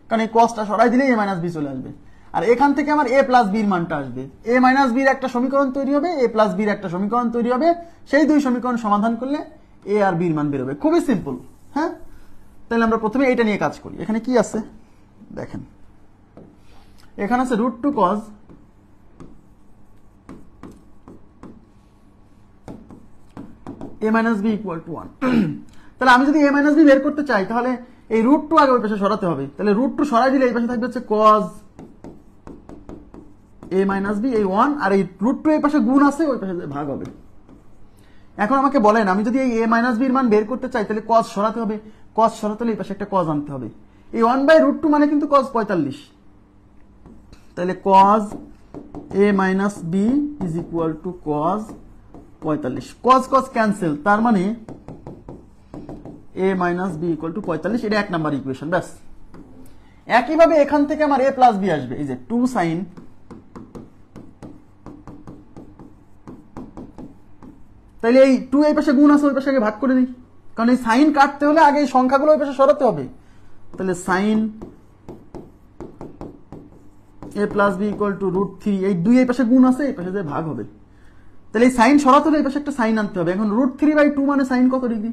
কারণ এই cosটা সরাই দিলে a মাইনাস b চলে আসবে। আর এখান থেকে আমার a প্লাস b এর মানটা আসবে। a মাইনাস b এর একটা সমীকরণ তৈরি হবে, a প্লাস b এর একটা সমীকরণ তৈরি হবে, সেই দুই সমীকরণ সমাধান করলে a আর b এর মান বেরোবে। খুবই সিম্পল। হ্যাঁ, তাহলে আমরা প্রথমে এটা নিয়ে কাজ করি। এখানে কি আছে দেখেন, এখানে আছে √2 cos a minus b equal to 1। তাহলে আমি যদি a minus b বের করতে চাই, তাহলে এই √2 আগে ওই পাশে সরাতে হবে। তাহলে √2 সরাই দিলে এই পাশে থাকবে হচ্ছে cos a minus b, এই 1, আর এই √2 এই পাশে গুণ আছে, ওই পাশে ভাগ হবে। এখন আমাকে বলেন, আমি যদি এই a minus b এর মান বের করতে চাই, তাহলে cos সরাতে হবে। cos সরাতে হলে এই পাশে একটা cos আনতে হবে। এই 1/√2 মানে কিন্তু cos 45। তাহলে cos a minus b is equal to cos 45। cos cos cancel, তার মানে a minus b equal to 45। এটা 1 নাম্বার ইকুয়েশন, ব্যাস। একইভাবে এখান থেকে আমার a প্লাস b আসবে, এই যে 2 sin, তাহলে এই 2 এই পাশে গুণ আছে, ওই পাশে আগে ভাগ করে দিই, কারণ এই সাইন কাটতে হলে আগে এই সংখ্যাগুলো ওই পাশে সরাতে হবে। তাহলে sin a plus b equal to √3, এই 2 এই পাশে গুণ আছে, এই পাশে যে ভাগ হবে। তাহলে এই সাইন সরাতে হলে এই পাশে একটা সাইন আনতে হবে। এখন √3/2 মানে সাইন কত ডিগ্রি?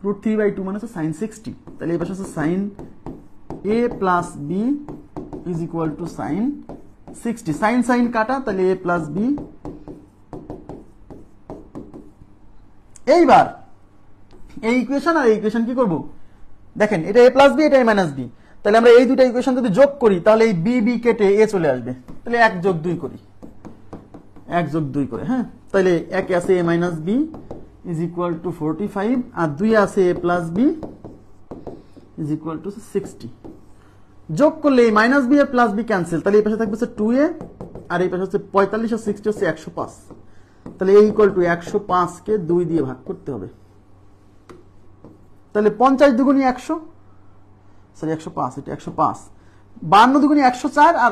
√3/2 মানে হচ্ছে sin 60। তাহলে এই পাশে হচ্ছে sin a plus b is equal to sin 60। Sine sine কাটা, তাহলে a plus b। এইবার এই ইকুয়েশন আর এই ইকুয়েশন কি করব? দেখেন, এটা a plus b, এটা a minus b। তাহলে আমরা এই দুটো ইকুয়েশন যদি যোগ করি, তাহলে এই b b কেটে a চলে আসবে। তাহলে 1 যোগ 2 করি, 1 যোগ 2 করে। হ্যাঁ, তাহলে 1 আছে a minus b is equal to 45, আর 2 আছে a plus b is equal to 60। যোগ করলে এই মাইনাস b আর প্লাস b ক্যান্সেল, তাহলে এই পাশে থাকবে হচ্ছে 2a, আর এই পাশে হচ্ছে 45 আর 60 হচ্ছে 105। তাহলে a equal to 105 কে 2 দিয়ে ভাগ করতে হবে। তাহলে 50 দুগুণী 100, সরি 105, এটা 105। 52 দুগুণী 104, আর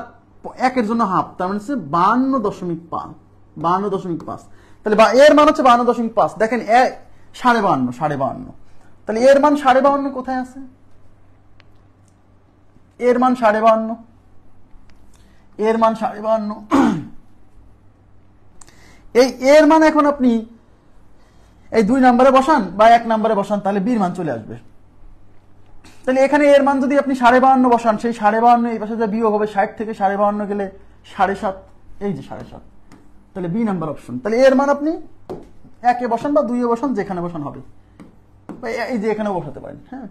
1 এর জন্য হাফ, তার মানে হচ্ছে 52.5, 52.5। তাহলে এর মান হচ্ছে 52.5। দেখেন 52.5। তাহলে এর মান 52.5 কোথায় আছে? এর মান 52.5, এর মান 52.5। এই এর মান এখন আপনি এই 2 নম্বরে বসান বা 1 নম্বরে বসান, তাহলে b এর মান চলে আসবে। তাহলে এখানে এর মান যদি আপনি 52.5 বসান, সেই 52.5 এই পাশে যে বিয়োগ হবে, 60 থেকে 52.5 গেলে 7.5, এই যে 7.5। তাহলে বি নাম্বার অপশন। তাহলে এর মান আপনি 1 এ বসান বা 2 এ বসান, যেখানে বসান হবে, এই যে এখানেও বসাতে পারেন। হ্যাঁ,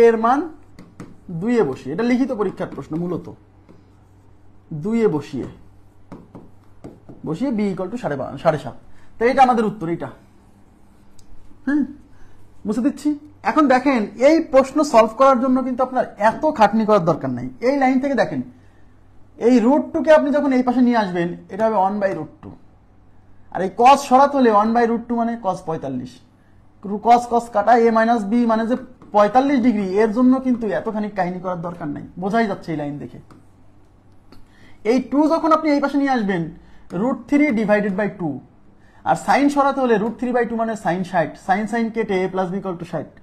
এর মান 2 এ বসিয়ে, এটা লিখিত পরীক্ষার প্রশ্ন, মূলত 2 এ বসিয়ে বি ইকুয়াল টু 7.5। তো এটা আমাদের উত্তর, এটা। হ্যাঁ, বুঝতে দিচ্ছি। এখন দেখেন, এই প্রশ্ন সলভ করার জন্য কিন্তু আপনার এত খাটনি করার দরকার নাই। এই লাইন থেকে দেখেন, এই √2 কে আপনি যখন এই পাশে নিয়ে আসবেন, এটা হবে 1/√2, আর এই cos সরাতে হলে 1/√2 মানে cos 45। cos cos কাটা, a minus b মানে যে 45 ডিগ্রি, এর জন্য কিন্তু এতখানি কাহিনী করার দরকার নাই, বোঝাই যাচ্ছে এই লাইন দেখে। এই 2 যখন আপনি এই পাশে নিয়ে আসবেন, √3 ডিভাইডেড বাই 2, আর সাইন সরাতে হলে √3/2 মানে সাইন 60, সাইন সাইন কেটে a plus b equal to 60।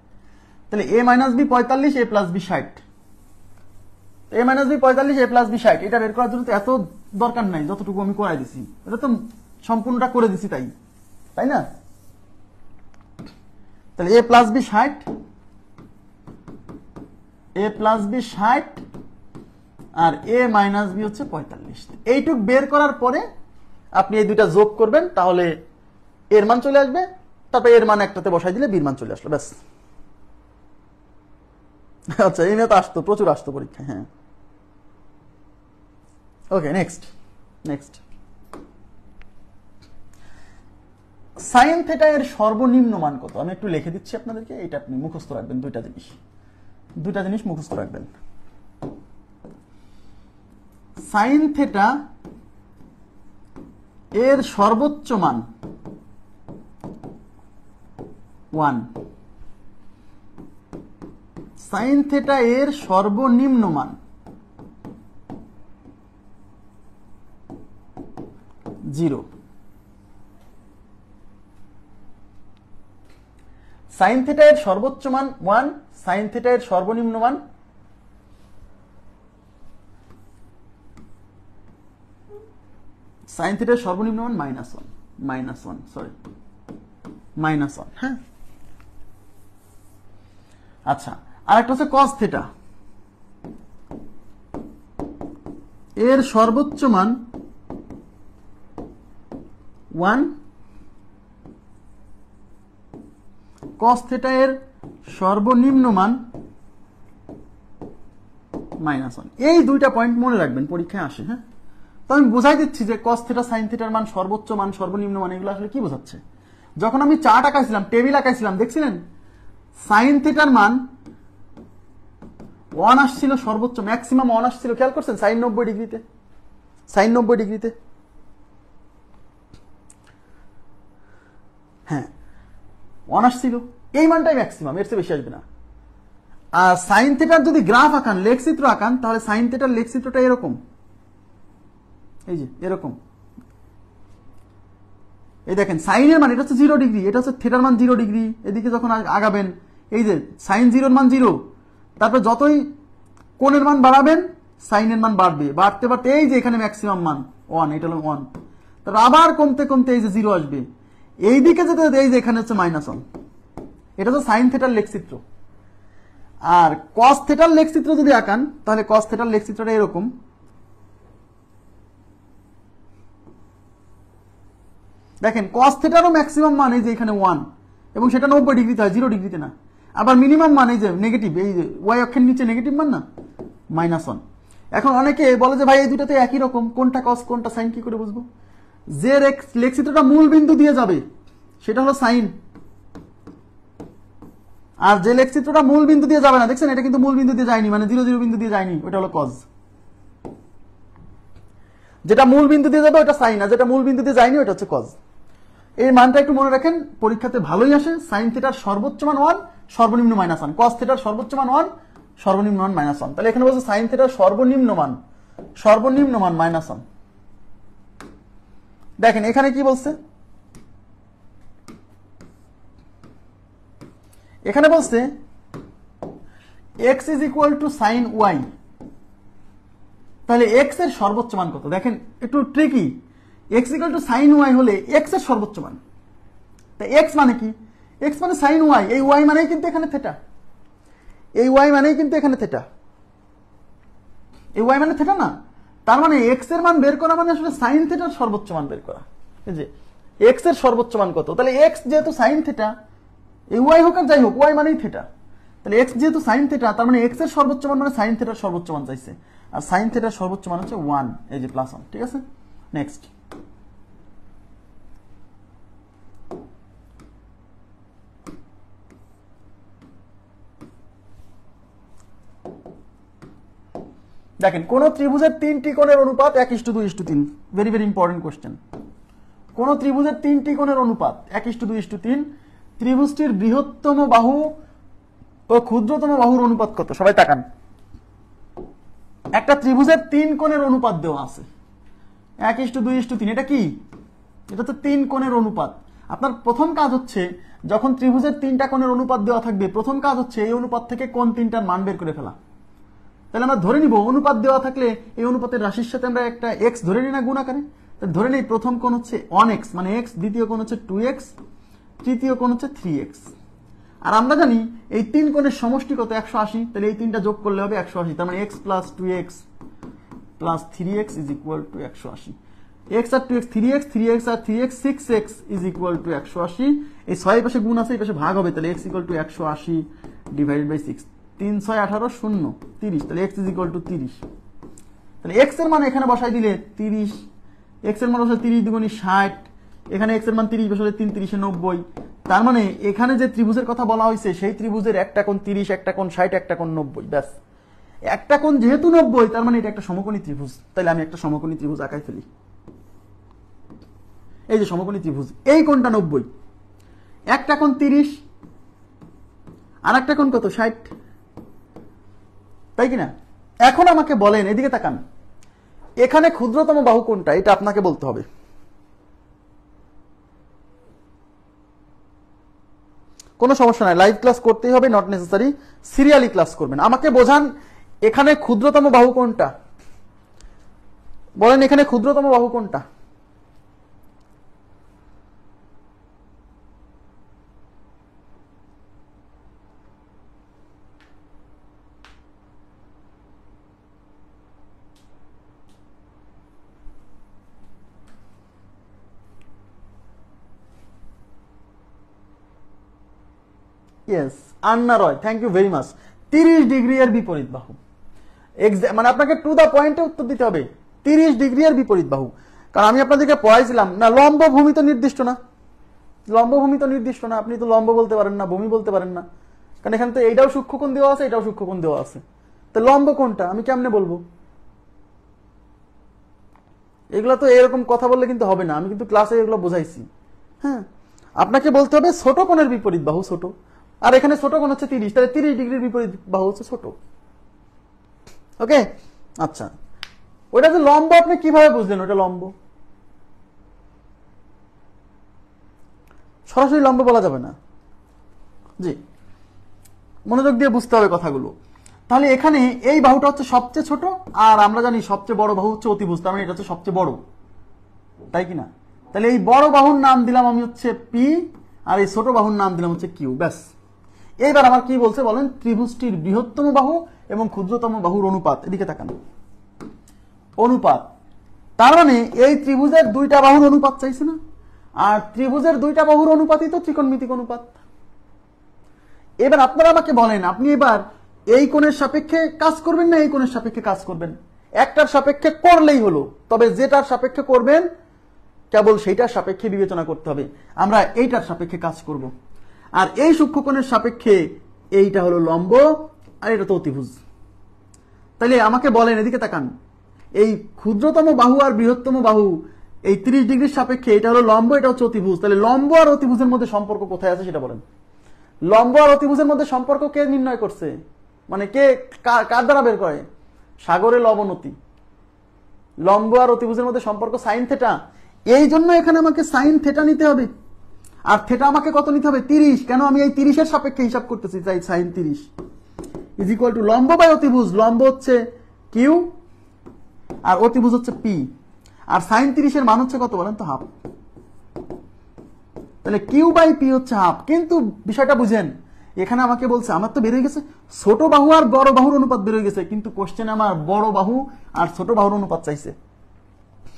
তাহলে a minus b 45, a plus b 60। a minus B 45, a plus B 60, এটা বের করার জন্য তো এত দরকার নাই যতটুকু আমি করাই দিছি, এটা তো সম্পূর্ণটা করে দিছি, তাই না? তাহলে a plus B 60, a plus B 60 আর a মাইনাস বি হচ্ছে 45। এইটুক বের করার পরে আপনি এই দুইটা যোগ করবেন, তাহলে এর মান চলে আসবে, তারপর এর মান একটাতে বসাই দিলে বির মান চলে আসলো, ব্যাস। আচ্ছা, এই নিয়ে তো আসতো, প্রচুর আসতো পরীক্ষায়। হ্যাঁ, ওকে, নেক্সট। সাইন থিটা এর সর্বনিম্ন মান কত? আমি একটু লিখে দিচ্ছি আপনাদেরকে, এটা আপনি মুখস্থ রাখবেন। দুইটা জিনিস মুখস্থ রাখবেন। সাইন থিটা এর সর্বোচ্চ মান 1, সাইন থিটা এর সর্বনিম্ন মান 0। সাইন থিটা এর সর্বোচ্চ মান 1, সাইন থিটা এর সর্বনিম্ন মান সাইন থিটার সর্বনিম্ন মান -1, হ্যাঁ। আচ্ছা, আর একটা হচ্ছে কস থিটা, এর সর্বোচ্চ মান 1, কস থিটা এর সর্বনিম্ন মান -1। এই দুইটা পয়েন্ট মনে রাখবেন, পরীক্ষায় আসে। হ্যাঁ, তো আমি বোঝাই দিচ্ছি যে কস থিটা সাইন থিটার মান, সর্বোচ্চ মান, সর্বনিম্ন মান, এগুলো আসলে কি বোঝাচ্ছে। যখন আমি চার্ট আঁকাইছিলাম, টেবিল আঁকাইছিলাম, দেখছিলেন সাইন থিটার মান 1 আসছিল, সর্বোচ্চ ম্যাক্সিমাম 1 আসছিল, খেয়াল করছেন? সাইন 90 ডিগ্রিতে। হ্যাঁ, 1 আসছিল, এই মানটাই ম্যাক্সিমাম, এর চেয়ে বেশি আসবে না। আর সাইন থিটার যদি গ্রাফ আঁকান, লেখচিত্র আঁকান, তাহলে সাইন থিটার লেখচিত্রটা এরকম, এই যে এরকম। এই দেখেন সাইনের মান, এটা হচ্ছে 0 ডিগ্রি, এটা হচ্ছে থিটার মান 0 ডিগ্রি। এদিকে যখন আগাবেন, এই যে সাইন 0 মান 0, তারপর যতই কোণের মান বাড়াবেন সাইনের মান বাড়তে এই যে এখানে ম্যাক্সিমাম মান 1, এটা হলো 1, তারপর আবার কমতে এই যে 0 আসবে। এইদিকে যেতে এই যে এখানে হচ্ছে -1, এটা হচ্ছে সাইন থিটার লেখচিত্র। আর কস থিটার লেখচিত্র যদি আঁকান, তাহলে কস থিটার লেখচিত্রটা এরকম। দেখেন কস থিটারও ম্যাক্সিমাম মান এই যে এখানে 1, এবং সেটা 90 ডিগ্রিতে হয়, 0 ডিগ্রিতে না। আবার মিনিমাম মান এই যে নেগেটিভ, এই যে ওয়াই অক্ষের নিচে নেগেটিভ মান না, -1। এখন অনেকে বলে যে ভাই এই দুটাতে একই রকম, কোনটা কস কোনটা সাইন, কি করে বুঝবো? যে লেখচিত্রটা মূল বিন্দু দিয়ে যাবে সেটা হলো সাইন, আর যে লেখচিত্রটা মূল বিন্দু দিয়ে যাবে না, দেখছেন এটা কিন্তু মূল বিন্দু দিয়ে যায়নি, মানে 0, 0 বিন্দু দিয়ে যায়নি, ওটা হলো কস। যেটা মূল বিন্দু দিয়ে যাবে ওটা সাইন, আর যেটা মূল বিন্দু দিয়ে যায়নি ওটা হচ্ছে কস। এই মানটা একটু মনে রাখেন, পরীক্ষাতে ভালোই আসে। সাইন থিটার সর্বোচ্চ মান 1, সর্বনিম্ন -1, কস থিটার সর্বোচ্চ মান 1, সর্বনিম্ন মান -1। তাহলে এখানে বলছে সাইন থিটার সর্বনিম্ন মান -1। দেখেন এখানে কি বলছে, এখানে বলছে x is equal to sine Y. তাহলে x এর সর্বোচ্চ মান কত? দেখেন একটু tricky, x equal to sine Y হলে x এর সর্বোচ্চ মান, তাই x মানে কি? x মানে সাইন ওয়াই, এই y মানেই কিন্তু এখানে থিটা, এই y মানেই কিন্তু এখানে থিটা, এই y মানে থিটা না। তার মানে x এর মান বের করা মানে আসলে সাইন থিটার সর্বোচ্চ মান বের করা। এই যে x এর সর্বোচ্চ মান কত, তাহলে x যেহেতু সাইন থিটা, এই y হোক আর যাই হোক, y মানেই থিটা, তাহলে x যেহেতু সাইন থিটা, তার মানে x এর সর্বোচ্চ মান মানে সাইন থিটার সর্বোচ্চ মান চাইছে, আর সাইন থিটার সর্বোচ্চ মান হচ্ছে 1, এই যে +1, ঠিক আছে। নেক্সট, দেখেন কোন ত্রিভুজের 3টি কোণের অনুপাত 1:2:3, ভেরি ভেরি ইম্পর্টেন্ট কোশ্চেন। কোন ত্রিভুজের 3টি কোণের অনুপাত 1:2:3, ত্রিভুজটির বৃহত্তম বাহু ও ক্ষুদ্রতম বাহুর অনুপাত কত? সবাই তাকান, একটা ত্রিভুজের 3 কোণের অনুপাত দেওয়া আছে 1:2:3, এটা কি? এটা তো 3 কোণের অনুপাত। আপনার প্রথম কাজ হচ্ছে, যখন ত্রিভুজের 3টা কোণের অনুপাত দেওয়া থাকবে, প্রথম কাজ হচ্ছে এই অনুপাত থেকে কোণ 3টার মান বের করে ফেলা। তাহলে আমরা ধরে নিব অনুপাত দেওয়া থাকলে এই অনুপাতের রাশির সাথে আমরা একটা এক্স ধরে নিই না গুণ আকারে। ধরে নেই প্রথম কোণ হচ্ছে 1x মানে এক্স, দ্বিতীয় কোণ হচ্ছে 2x, তৃতীয় কোণ হচ্ছে 3x। আর আমরা জানি এই তিন কোণের সমষ্টি কত 180, তাহলে এই তিনটা যোগ করলে হবে 180। তার মানে x plus 2x plus 3x is equal to 180। x আর 2x 3x, 3x আর 3x 6x is equal to 180। এই 6 পাশে গুণ আছে, এই পাশে ভাগ হবে, তাহলে x equal to 180 divided by 6। 3 6 18 0 30, তাহলে x ইজ ইকুয়াল টু 30। তাহলে x এর মান এখানে বসাই দিলে 30, x এর মান বসালে 30 দুগুণী 60, এখানে x এর মান 30 বসালে 3 30 90। তার মানে এখানে যে ত্রিভুজের কথা বলা হয়েছে সেই ত্রিভুজের একটা কোণ 30, একটা কোণ 60, একটা কোণ 90, ব্যাস। একটা কোণ যেহেতু 90, তার মানে এটা একটা সমকোণী ত্রিভুজ। তাহলে আমি একটা সমকোণী ত্রিভুজ আঁকাই ফেলি। এই যে সমকোণী ত্রিভুজ, এই কোণটা 90, একটা কোণ 30 আর একটা কোণ কত 60, তাই কিনা? এখন আমাকে বলেন, এদিকে তাকান, এখানে ক্ষুদ্রতম বাহু কোনটা, এটা আপনাকে বলতে হবে। কোনো সমস্যা নাই, লাইভ ক্লাস করতেই হবে, নট নেসেসারি সিরিয়ালি ক্লাস করবেন। আমাকে বোঝান এখানে ক্ষুদ্রতম বাহু কোনটা, বলেন এখানে ক্ষুদ্রতম বাহু কোনটা? Yes, Anna Roy, thank you very much. 30 degree এর বিপরীত বাহু, মানে আপনাকে টু দা পয়েন্টে উত্তর দিতে হবে। 30 ডিগ্রি এর বিপরীত বাহু, কারণ আমি আপনাদেরকে পড়াইছিলাম না লম্ব ভূমি তো নির্দিষ্ট না, লম্ব ভূমি তো নির্দিষ্ট না, আপনি তো লম্ব বলতে পারেন না, ভূমি বলতে পারেন না, কারণ এখানে তো এইটাও সূক্ষ্মকোণ দেওয়া আছে, এটাও সূক্ষ্মকোণ দেওয়া আছে। তো লম্ব কোনটা আমি কেমনে বলবো? এগুলো তো এরকম কথা বললে কিন্তু হবে না, আমি কিন্তু ক্লাসে এগুলো বোঝাইছি। হ্যাঁ, আপনাকে বলতে হবে ছোট কোণের বিপরীত বাহু ছোট, আর এখানে ছোট কোণ হচ্ছে 30, তাহলে 30 ডিগ্রির বিপরীত বাহু হচ্ছে ছোট। ওকে, আচ্ছা, ওইটা যে লম্ব আপনি কিভাবে বুঝলেন ওটা লম্ব? সরাসরি লম্ব বলা যাবে না, জি, মনোযোগ দিয়ে বুঝতে হবে কথাগুলো। তাহলে এখানে এই বাহুটা হচ্ছে সবচেয়ে ছোট, আর আমরা জানি সবচেয়ে বড় বাহু হচ্ছে অতিভুজ, তার মানে এটা হচ্ছে সবচেয়ে বড়, তাই কিনা? তাহলে এই বড় বাহুর নাম দিলাম আমি হচ্ছে পি, আর এই ছোট বাহুর নাম দিলাম হচ্ছে কিউ, ব্যাস। এইবার আমার কি বলছে বলেন, ত্রিভুজটির বৃহত্তম বাহু এবং ক্ষুদ্রতম বাহুর অনুপাত, এদিকে তাকান, অনুপাত। তার মানে এই ত্রিভুজের দুইটা বাহুর অনুপাত চাইছে না, আর ত্রিভুজের দুইটা বাহুর অনুপাতই তো ত্রিকোণমিতিক অনুপাত। এবার আপনারা আমাকে বলেন, আপনি এবার এই কোণের সাপেক্ষে কাজ করবেন না এই কোণের সাপেক্ষে কাজ করবেন? একটার সাপেক্ষে করলেই হলো, তবে যেটার সাপেক্ষে করবেন কেবল সেইটার সাপেক্ষে বিবেচনা করতে হবে। আমরা এইটার সাপেক্ষে কাজ করব, আর এই সূক্ষ্মকোণের সাপেক্ষে এইটা হলো লম্ব, আর এটা তো অতিভুজ। তাহলে আমাকে বলেন, এদিকে তাকান, এই ক্ষুদ্রতম বাহু আর বৃহত্তম বাহু এই 30 ডিগ্রির সাপেক্ষে এটা হলো লম্ব, এটা হচ্ছে অতিভুজ। তাহলে লম্ব আর অতিভুজের মধ্যে সম্পর্ক কোথায় আছে সেটা বলেন। লম্ব আর অতিভুজের মধ্যে সম্পর্ক কে নির্ণয় করছে, মানে কে কার দ্বারা বের করে? সাগরের অবনতি। লম্ব আর অতিভুজের মধ্যে সম্পর্ক সাইন থেটা, এই জন্য এখানে আমাকে সাইন থেটা নিতে হবে, আর থেটা আমাকে কত নিতে হবে? 30। কেন? আমি এই 30 এর সাপেক্ষে হিসাব করতেছি, তাই সাইন 30 ইজ ইকুয়াল টু লম্ব বাই অতিভুজ, লম্ব হচ্ছে কিউ আর অতিভুজ হচ্ছে পি, আর সাইন 30 এর মান হচ্ছে কত বলেন তো? হাফ। তাহলে কিউ বাই পি হচ্ছে হাফ। কিন্তু বিষয়টা বুঝেন, এখানে আমাকে বলছে আমার তো বেরোয় গেছে ছোট বাহু আর বড় বাহুর অনুপাত বেরোয় গেছে, কিন্তু কোশ্চেনে আমার বড় বাহু আর ছোট বাহুর অনুপাত চাইছে,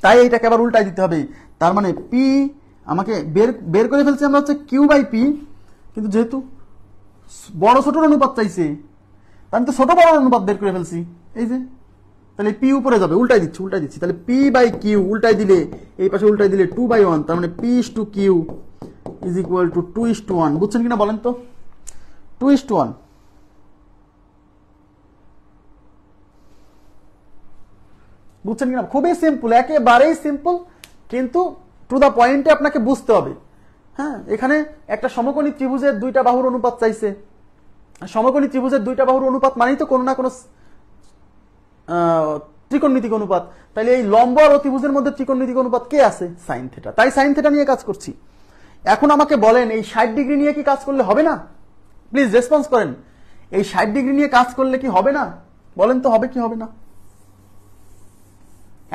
তাই এইটাকে আবার উল্টাই দিতে হবে। তার মানে পি আমাকে বের করে ফেলছে আমরা হচ্ছে কিউ বাই পি, কিন্তু যেহেতু বড় ছোটর অনুপাত চাইছে আমি তো ছোট বড় অনুপাত বের করে ফেলছি, এই যে। তাহলে পি উপরে যাবে, উল্টাই দিচ্ছি। তাহলে পি বাই কিউ উল্টাই দিলে, এই পাশে উল্টাই দিলে 2/1, তার মানে P is to Q is equal to 2:1। বুঝছেন কিনা বলেন তো? 2:1। বুঝছেন কিনা? খুবই সিম্পল, একেবারেই সিম্পল, কিন্তু টু দা পয়েন্টে আপনাকে বুঝতে হবে। হ্যাঁ, এখানে একটা সমকোণী ত্রিভুজের দুইটা বাহুর অনুপাত চাইছে। সমকোণী ত্রিভুজের দুইটা বাহুর অনুপাত মানেই তো কোনো না কোনো ত্রিকোণমিতিক অনুপাত। তাহলে এই লম্ব আর অতিভুজের মধ্যে ত্রিকোণমিতিক অনুপাত কে আছে? Sine theta. তাই সাইন থেটা নিয়ে কাজ করছি। এখন আমাকে বলেন, এই 60 ডিগ্রি নিয়ে কি কাজ করলে হবে না? প্লিজ রেসপন্স করেন, এই 60 ডিগ্রি নিয়ে কাজ করলে কি হবে না? বলেন তো হবে কি হবে না?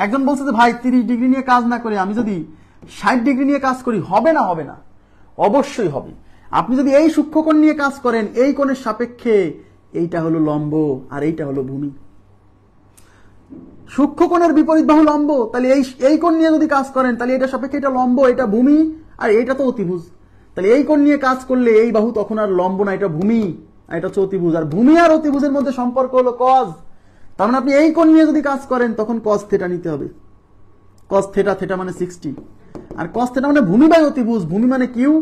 একজন বলছে যে ভাই 30 ডিগ্রি নিয়ে কাজ না করে আমি যদি 60 ডিগ্রি নিয়ে কাজ করি হবে না? হবে না, অবশ্যই হবে। আপনি যদি এই সূক্ষ্মকোণ নিয়ে কাজ করেন, এই কোণের সাপেক্ষে এইটা হলো লম্ব আর এইটা হলো ভূমি। সূক্ষ্মকোণের বিপরীত বাহু লম্ব, তাহলে এই কোণ নিয়ে যদি কাজ করেন তাহলে এটা সাপেক্ষে এটা লম্ব, এটা ভূমি, আর এটা তো অতিভুজ। তাহলে এই কোণ নিয়ে কাজ করলে এই বাহু তখন আর লম্ব না, এটা ভূমি, আর এটা হচ্ছে অতিভুজ। আর ভূমি আর অতিভুজের মধ্যে সম্পর্ক হলো কজ। তার মানে আপনি এই কোণ নিয়ে যদি কাজ করেন তখন কজ থিটা নিতে হবে। কজ থিটা, থিটা মানে 60, আর কজ থিটা মানে ভূমি বাই অতিভুজ, ভূমি মানে কিউ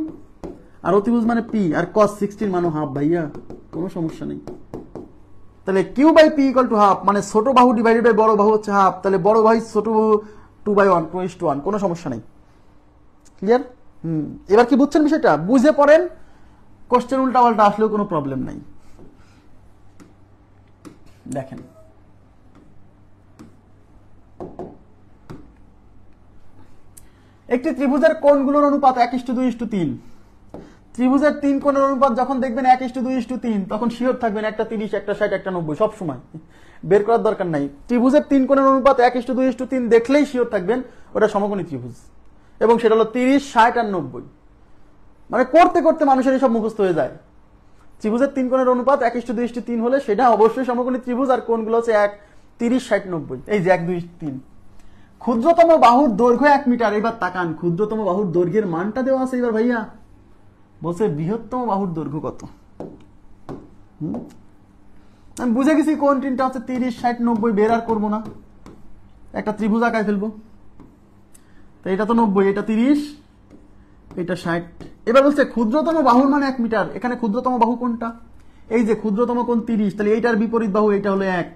আর অতিভুজ মানে পি, আর কজ 60 মানে হাফ। ভাইয়া কোনো সমস্যা নেই। তাহলে Q by P equal to half, মানে ছোট বাহু ডিভাইডেড বাই বড় বাহু হচ্ছে হাফ। তাহলে বড় বাহু ছোট বাহু 2/1, 2:1, কোনো সমস্যা নেই। ক্লিয়ার? এবার কি বুঝছেন বিষয়টা? বুঝে পড়েন, কোশ্চেন উল্টা পাল্টা আসলেও কোনো প্রবলেম নাই। দেখেন একটি ত্রিভুজের কোণগুলোর অনুপাত 1:2:3। ত্রিভুজের 3 কোণের অনুপাত যখন দেখবেন 1:2:3, তখন শিওর থাকবেন একটা 30, একটা 60, একটা 90, সব সময় বের করার দরকার নাই। ত্রিভুজের 3 কোণের অনুপাত 1:2:3 দেখলেই শিওর থাকবেন ওটা সমকোণী ত্রিভুজ, এবং সেটা হলো 30, 60 আর 90। মানে করতে করতে মানুষের সব মুখস্থ হয়ে যায়। ত্রিভুজের 3 কোণের অনুপাত 1:2:3 হলে সেটা অবশ্যই সমকোণী ত্রিভুজ, আর কোণগুলো হচ্ছে 1, 30, 60, 90। এই যে 1, 2, 3। ক্ষুদ্রতম বাহুর দৈর্ঘ্য 1 মিটার। এবার তাকান, ক্ষুদ্রতম বাহুর দৈর্ঘ্যের মানটা দেওয়া আছে। এবার ভাইয়া বলছে বৃহত্তম বাহুর দৈর্ঘ্য কত। আমি বুঝে গেছি কোন তিনটা হচ্ছে 30, 60, 90, বের আর করবো না, একটা ত্রিভুজ আঁকায় ফেলবো। তো এটা তো 90, এটা 30, এটা 60। এবার বলছে ক্ষুদ্রতম বাহুর মান 1 মিটার। এখানে ক্ষুদ্রতম বাহু কোনটা? এই যে ক্ষুদ্রতম কোণ 30, তাহলে এইটার বিপরীত বাহু এইটা হলো 1।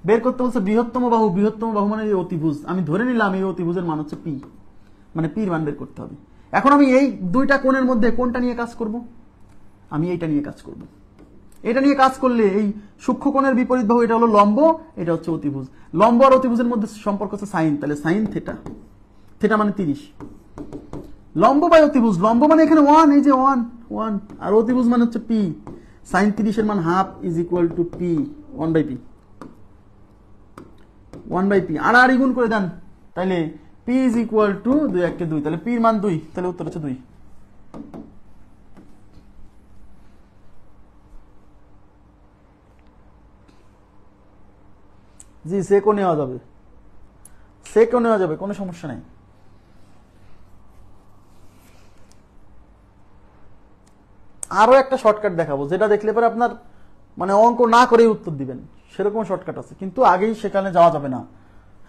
বের করতে বলছে বৃহত্তম বাহু। বৃহত্তম বাহু মানে এই অতিভুজ। আমি ধরে নিলাম এই অতিভুজের মান হচ্ছে পি, মানে পির মান বের করতে হবে। এখন আমি এই দুইটা কোণের মধ্যে কোনটা নিয়ে কাজ করব? আমি এইটা নিয়ে কাজ করব। এটা নিয়ে কাজ করলে এই সূক্ষ্ম কোণের বিপরীত বাহু এটা হলো লম্ব, এটা হচ্ছে অতিভুজ। লম্ব আর অতিভুজের মধ্যে সম্পর্ক হচ্ছে সাইন, তাহলে সাইন থিটা। থিটা মানে 30। লম্ব বাই অতিভুজ, লম্ব মানে এখানে 1, এই যে 1, 1, আর অতিভুজ মানে হচ্ছে পি। সাইন 30 এর মান half is equal two P, 1/p, 1/p। আর গুণ করে দেন, তাহলে p ইজ ইকুয়াল টু 2 1 2, তাহলে p এর মান 2, তাহলে উত্তর হচ্ছে 2। জি সেকও নেওয়া যাবে, সেকও নেওয়া যাবে, কোনো সমস্যা নাই। আরো একটা শর্টকাট দেখাবো, যেটা দেখলে পরে আপনার মানে অঙ্ক না করেই উত্তর দিবেন, সেরকম শর্টকাট আছে, কিন্তু আগেই সেখানে যাওয়া যাবে না।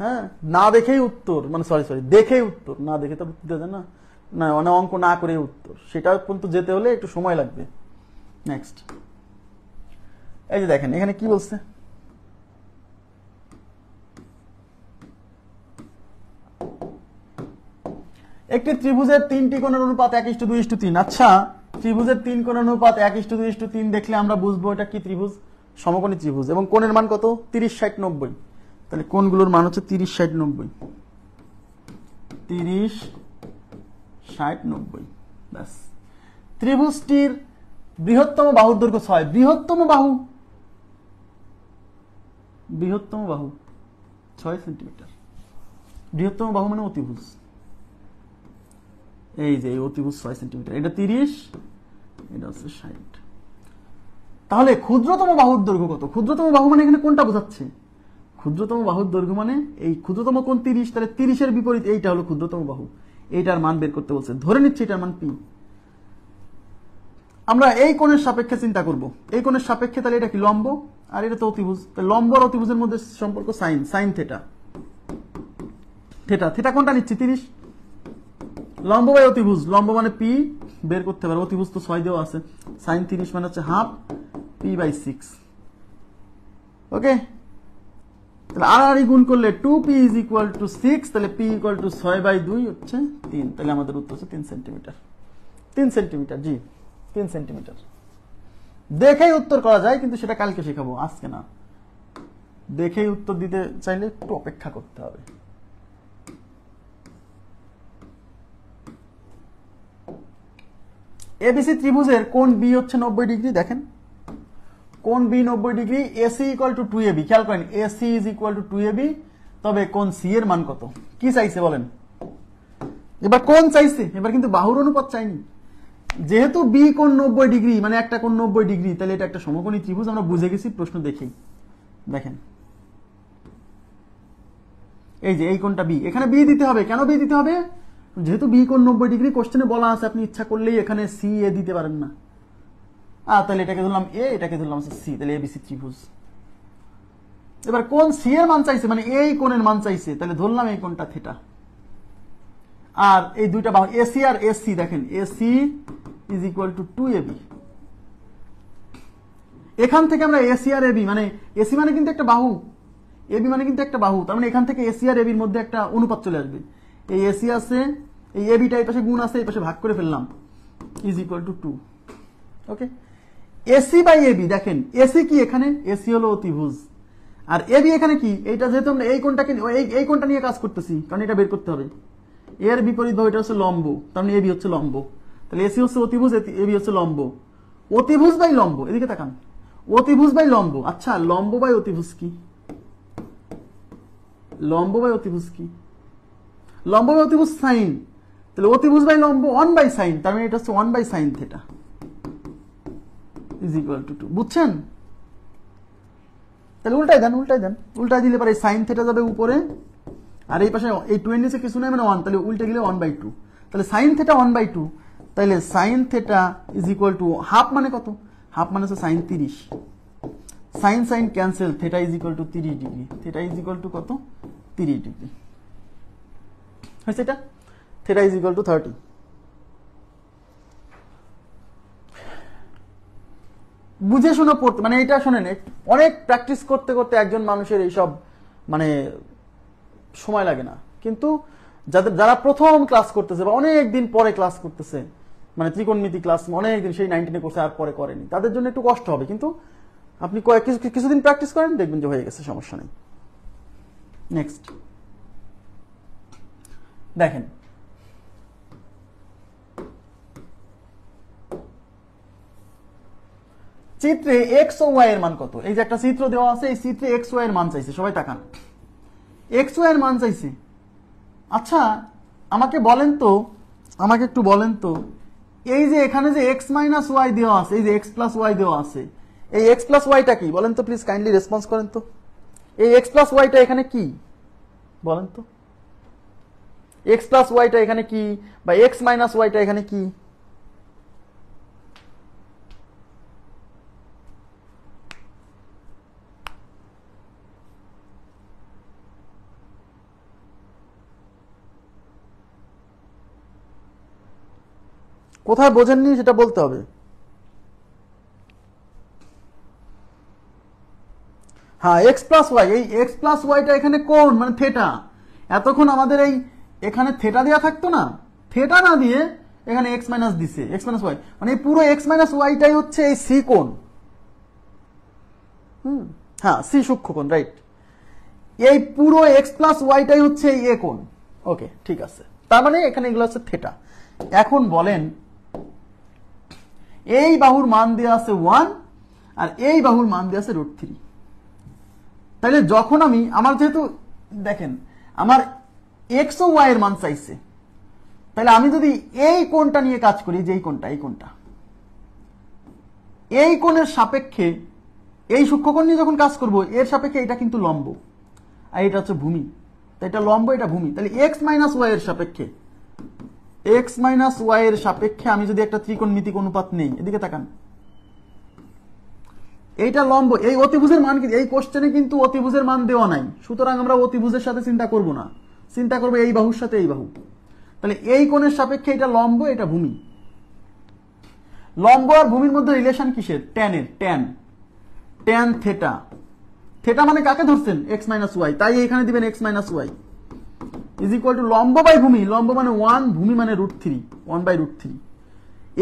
হ্যাঁ, না দেখেই উত্তর, মানে সরি দেখেই উত্তর, না দেখে তো উত্তর দেওয়া যায় না, না মানে অঙ্ক না করেই উত্তর, সেটা পর্যন্ত যেতে হলে একটু সময় লাগবে। নেক্সট, এই যে দেখেন এখানে কি বলছে, একটি ত্রিভুজের 3টি কোণের অনুপাত 1:2:3। আচ্ছা, ত্রিভুজের 3 কোণের অনুপাত 1:2:3 দেখলে আমরা বুঝবো এটা কি ত্রিভুজ, সমকোণী ত্রিভুজ। এবং কোণের মান কত? 30, 60, 90। তাহলে কোণগুলোর মান হচ্ছে 30, 60, 90, 30, 60, 90। ব্যাস। ত্রিভুজটির বৃহত্তম বাহুর দৈর্ঘ্য 6। বৃহত্তম বাহু 6 সেন্টিমিটার। বৃহত্তম বাহু মানে অতিভুজ, এই যে এই অতিভুজ 6 সেন্টিমিটার, এটা 30, এটা হচ্ছে 60। তাহলে ক্ষুদ্রতম বাহুর দৈর্ঘ্য কত? ক্ষুদ্রতম বাহু মানে এখানে কোনটা বোঝাচ্ছে? ক্ষুদ্রতম বাহুর দৈর্ঘ্য মানে এই ক্ষুদ্রতম কোণ 30, তাহলে 30 এর বিপরীত এইটা হলো ক্ষুদ্রতম বাহু, এইটার মান বের করতে বলছে। ধরে নিচ্ছি এটার মান পি। আমরা এই কোণের সাপেক্ষে চিন্তা করব, এই কোণের সাপেক্ষে, তাহলে এটা কি লম্ব আর এটা তো অতিভুজ, তাহলে লম্ব আর অতিভুজের মধ্যে সম্পর্ক sine, sine theta. Theta, theta কোনটা নিচ্ছি? 30। লম্ব বাই অতিভুজ, লম্ব মানে পি, বের করতে পারো, অতিভুজ তো 6 দেওয়া আছে, সাইন 30 মানে হচ্ছে হাফ p/6। ওকে, তাহলে আর গুণ করলে 2p ইজ ইকুয়াল টু 6, তাহলে p ইকুয়াল টু 6/2 হচ্ছে 3, তাহলে আমাদের উত্তর হচ্ছে 3 সেন্টিমিটার। 3 সেন্টিমিটার, জি 3 সেন্টিমিটার। দেখেই উত্তর করা যায়, কিন্তু সেটা কালকে শেখাবো, আজকে না। দেখেই উত্তর দিতে চাইলে একটু অপেক্ষা করতে হবে। এবিসি ত্রিভুজের কোণ বি হচ্ছে 90 ডিগ্রি। দেখেন কোণ B 90 degree, AC equal to 2ab, খেয়াল করেন AC is equal to 2ab, তবে কোণ সি এর মান কত? কি চাইছে বলেন? এবার কোণ চাইছে, এবার কিন্তু বাহুর অনুপাত চাইনি। যেহেতু বি কোণ 90 ডিগ্রি, মানে একটা কোণ 90 ডিগ্রি, তাহলে এটা একটা সমকোণী ত্রিভুজ, আমরা বুঝে গেছি। প্রশ্ন দেখি, দেখেন এই যে এই কোণটা বি, এখানে বি দিতে হবে। কেন বি দিতে হবে? যেহেতু বি কোণ 90 ডিগ্রি, কোশ্চেনে বলা আছে, আপনি ইচ্ছা করলেই এখানে সি এ দিতে পারেন না। তাহলে এটাকে ধরলাম এ, এটাকে ধরলাম সি, তাহলে এবিসি ত্রিভুজ। এবার কোণ সি এর মান চাইছে, মানে এই কোণের মান চাইছে, তাহলে ধরলাম এই কোণটা থিটা। আর এই দুইটা বাহু এসি আর এসি, দেখেন AC is equal to 2ab। এখান থেকে আমরা এসি আর এবি, মানে এসি মানে কিন্তু একটা বাহু, এবি মানে কিন্তু একটা বাহু, তার মানে এখান থেকে এসি আর এবির মধ্যে একটা অনুপাত চলে আসবে। এই এসি আছে, এই এবিটা এই পাশে গুণ আছে, এই পাশে ভাগ করে ফেললাম, is equal to 2। Okay, AC by AB, দেখেন এসি কি এখানে? এসি হলো অতিভুজ, আর এবি এখানে কি? এইটা যেহেতু আমরা এই কোণটাকে এই কোণটা নিয়ে কাজ করতেছি, কারণ এটা বের করতে হবে। এর বিপরীত ভাবে এটা হচ্ছে লম্ব, তার মানে এবি হচ্ছে লম্ব, তাহলে এসি হচ্ছে অতিভুজ, এবি হচ্ছে লম্ব। অতিভুজ বাই লম্ব, এদিকে তাকান, অতিভুজ বাই লম্ব। আচ্ছা, লম্ব বাই অতিভুজ কি? লম্ব বাই অতিভুজ কি? লম্ব বাই অতিভুজ সাইন, তাহলে অতিভুজ বাই লম্ব 1 বাই সাইন, তার মানে এটা হচ্ছে 1 by sine theta is equal to 2। বুঝছেন? তাহলে উল্টাই দেন, উল্টাই দেন, উল্টাই দিলে পরে সাইন থিটা যাবে উপরে, আর এই পাশে এই 2 এর নিচে কিছু নাই, মানে 1, তাহলে উল্টে গেলে 1/2, তাহলে সাইন থিটা 1/2, তাহলে sine theta is equal to half, মানে কত? হাফ মানে হচ্ছে sine 30, sine sine cancel, theta is equal to 30 degree, theta is equal to কত? 30 ডিগ্রি হয়েছে এটা, থিটা ইজ ইকুয়াল টু 30। বুঝে শুনে পড়তে, মানে এটা শোনেন, অনেক প্র্যাকটিস করতে করতে একজন মানুষের এইসব মানে সময় লাগে না, কিন্তু যারা প্রথম ক্লাস করতেছে বা অনেক দিন পরে ক্লাস করতেছে, মানে ত্রিকোণমিতি ক্লাস অনেক দিন, সেই 19-এ করছে আর পরে করেনি, তাদের জন্য একটু কষ্ট হবে, কিন্তু আপনি কিছুদিন প্র্যাকটিস করেন, দেখবেন যে হয়ে গেছে, সমস্যা নেই। নেক্সট দেখেন, চিত্রে এক্স ও ওয়াই এর মান কত? এই যে একটা চিত্র দেওয়া আছে, এই চিত্রে এক্স ওয়াই এর মান চাইছে, সবাই তাকান, এক্স ওয়াই এর মান চাইছে। আচ্ছা, আমাকে বলেন তো, আমাকে একটু বলেন তো, এই যে এখানে যে এক্স মাইনাস ওয়াই দেওয়া আছে, এই যে এক্স প্লাস ওয়াই দেওয়া আছে, এই এক্স প্লাস ওয়াইটা কি বলেন তো? প্লিজ কাইন্ডলি রেসপন্স করেন তো, এই এক্স প্লাস ওয়াইটা এখানে কি বলেন তো? এক্স প্লাস ওয়াইটা এখানে কি, বা এক্স মাইনাস ওয়াইটা এখানে কি? কোথায় বোঝেননি সেটা বলতে হবে। হ্যাঁ, এক্স প্লাস ওয়াই, এই এক্স প্লাস ওয়াইটা এখানে কোণ, মানে থেটা। এতক্ষণ আমাদের এই এখানে থেটা দেওয়া থাকতো না, থেটা না দিয়ে এখানে এক্স মাইনাস দিছে, এক্স মাইনাস ওয়াই, মানে পুরো এক্স মাইনাস ওয়াইটাই হচ্ছে এই সি কোণ। হ্যাঁ, সি সূক্ষ্মকোণ, রাইট। এই পুরো এক্স প্লাস ওয়াইটাই হচ্ছে এই এ কোণ। ওকে, ঠিক আছে, তার মানে এখানে এগুলো হচ্ছে থেটা। এখন বলেন, এই বাহুর মান দেওয়া আছে 1, আর এই বাহুর মান দেওয়া আছে √3। তাহলে যখন আমার যেহেতু দেখেন আমার এক্স ও ওয়াই এর মান চাইছে, তাহলে আমি যদি এই কোণটা নিয়ে কাজ করি, যে এই কোণটা, এই কোণের সাপেক্ষে এই সূক্ষ্মকোণ নিয়ে যখন কাজ করব, এর সাপেক্ষে এটা কিন্তু লম্ব, আর এটা হচ্ছে ভূমি, তো এটা লম্ব, এটা ভূমি। তাহলে এক্স মাইনাস ওয়াই এর সাপেক্ষে, এক্স মাইনাস ওয়াই এর সাপেক্ষে আমি যদি একটা ত্রিকোণমিতিক অনুপাত নেই, এদিকে তাকান, এইটা লম্ব, এই অতিভুজের মান কি? এই কোশ্চেনে কিন্তু অতিভুজের মান দেওয়া নাই, সুতরাং আমরা অতিভুজের সাথে চিন্তা করব না, চিন্তা করবো এই বাহুর সাথে এই বাহু। তাহলে এই কোণের সাপেক্ষে এটা লম্ব, এটা ভূমি। লম্ব আর ভূমির মধ্যে রিলেশন কিসের? ট্যানের, ট্যান থেটা। থেটা মানে কাকে ধরছেন? এক্স মাইনাস ওয়াই, তাই এখানে দিবেন X minus Y is equal to লম্ব বাই ভূমি, লম্ব মানে 1, ভূমি মানে √3, 1/√3।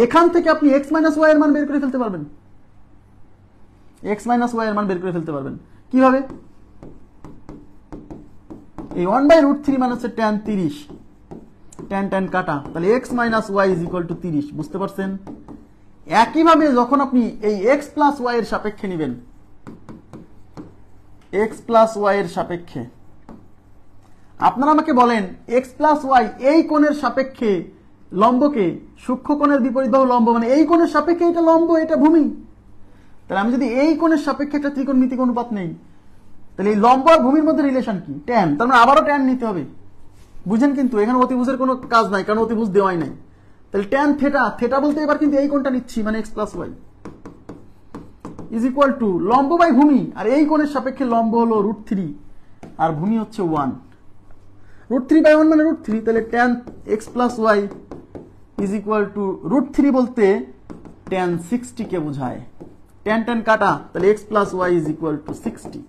এখান থেকে আপনি এক্স মাইনাস ওয়াই এর মান বের করে ফেলতে পারবেন, এক্স মাইনাস ওয়াই এর মান বের করে ফেলতে পারবেন কিভাবে? এই 1/√3 মানে হচ্ছে ট্যান 30, ট্যান কাটা, তাহলে X minus Y is equal to 30, বুঝতে পারছেন? একইভাবে যখন আপনি এই এক্স প্লাস ওয়াই এর সাপেক্ষে নেবেন, এক্স প্লাস ওয়াই এর সাপেক্ষে আপনারা আমাকে বলেন এক্স প্লাস ওয়াই এই কোণের সাপেক্ষে লম্বকে সূক্ষ্ম কোণের বিপরীত বাহু লম্ব, মানে এই কোণের সাপেক্ষে এটা লম্ব এটা ভূমি। তাহলে আমি যদি এই কোণের সাপেক্ষে একটা ত্রিকোণমিতিক অনুপাত নেই, তাহলে এই লম্ব আর ভূমির মধ্যে রিলেশন কি? ট্যান। তার মানে আবারও ট্যান নিতে হবে, বুঝেন? কিন্তু এখানে অতিভুজের কোনো কাজ নাই, কারণ অতিভুজ দেওয়াই নাই। তাহলে ট্যান থেটা, থেটা বলতে এবার কিন্তু এই কোণটা নিচ্ছি, মানে X plus Y is equal to লম্ব বাই ভূমি, আর এই কোণের সাপেক্ষে লম্ব হলো √3 আর ভূমি হচ্ছে 1, √3 বাই 1 মানে √3। তাহলে tan X plus Y is equal to √3 বলতে ট্যান 60 কে বোঝায়। ট্যান ট্যান কাটা, তাহলে X plus Y is equal to 60।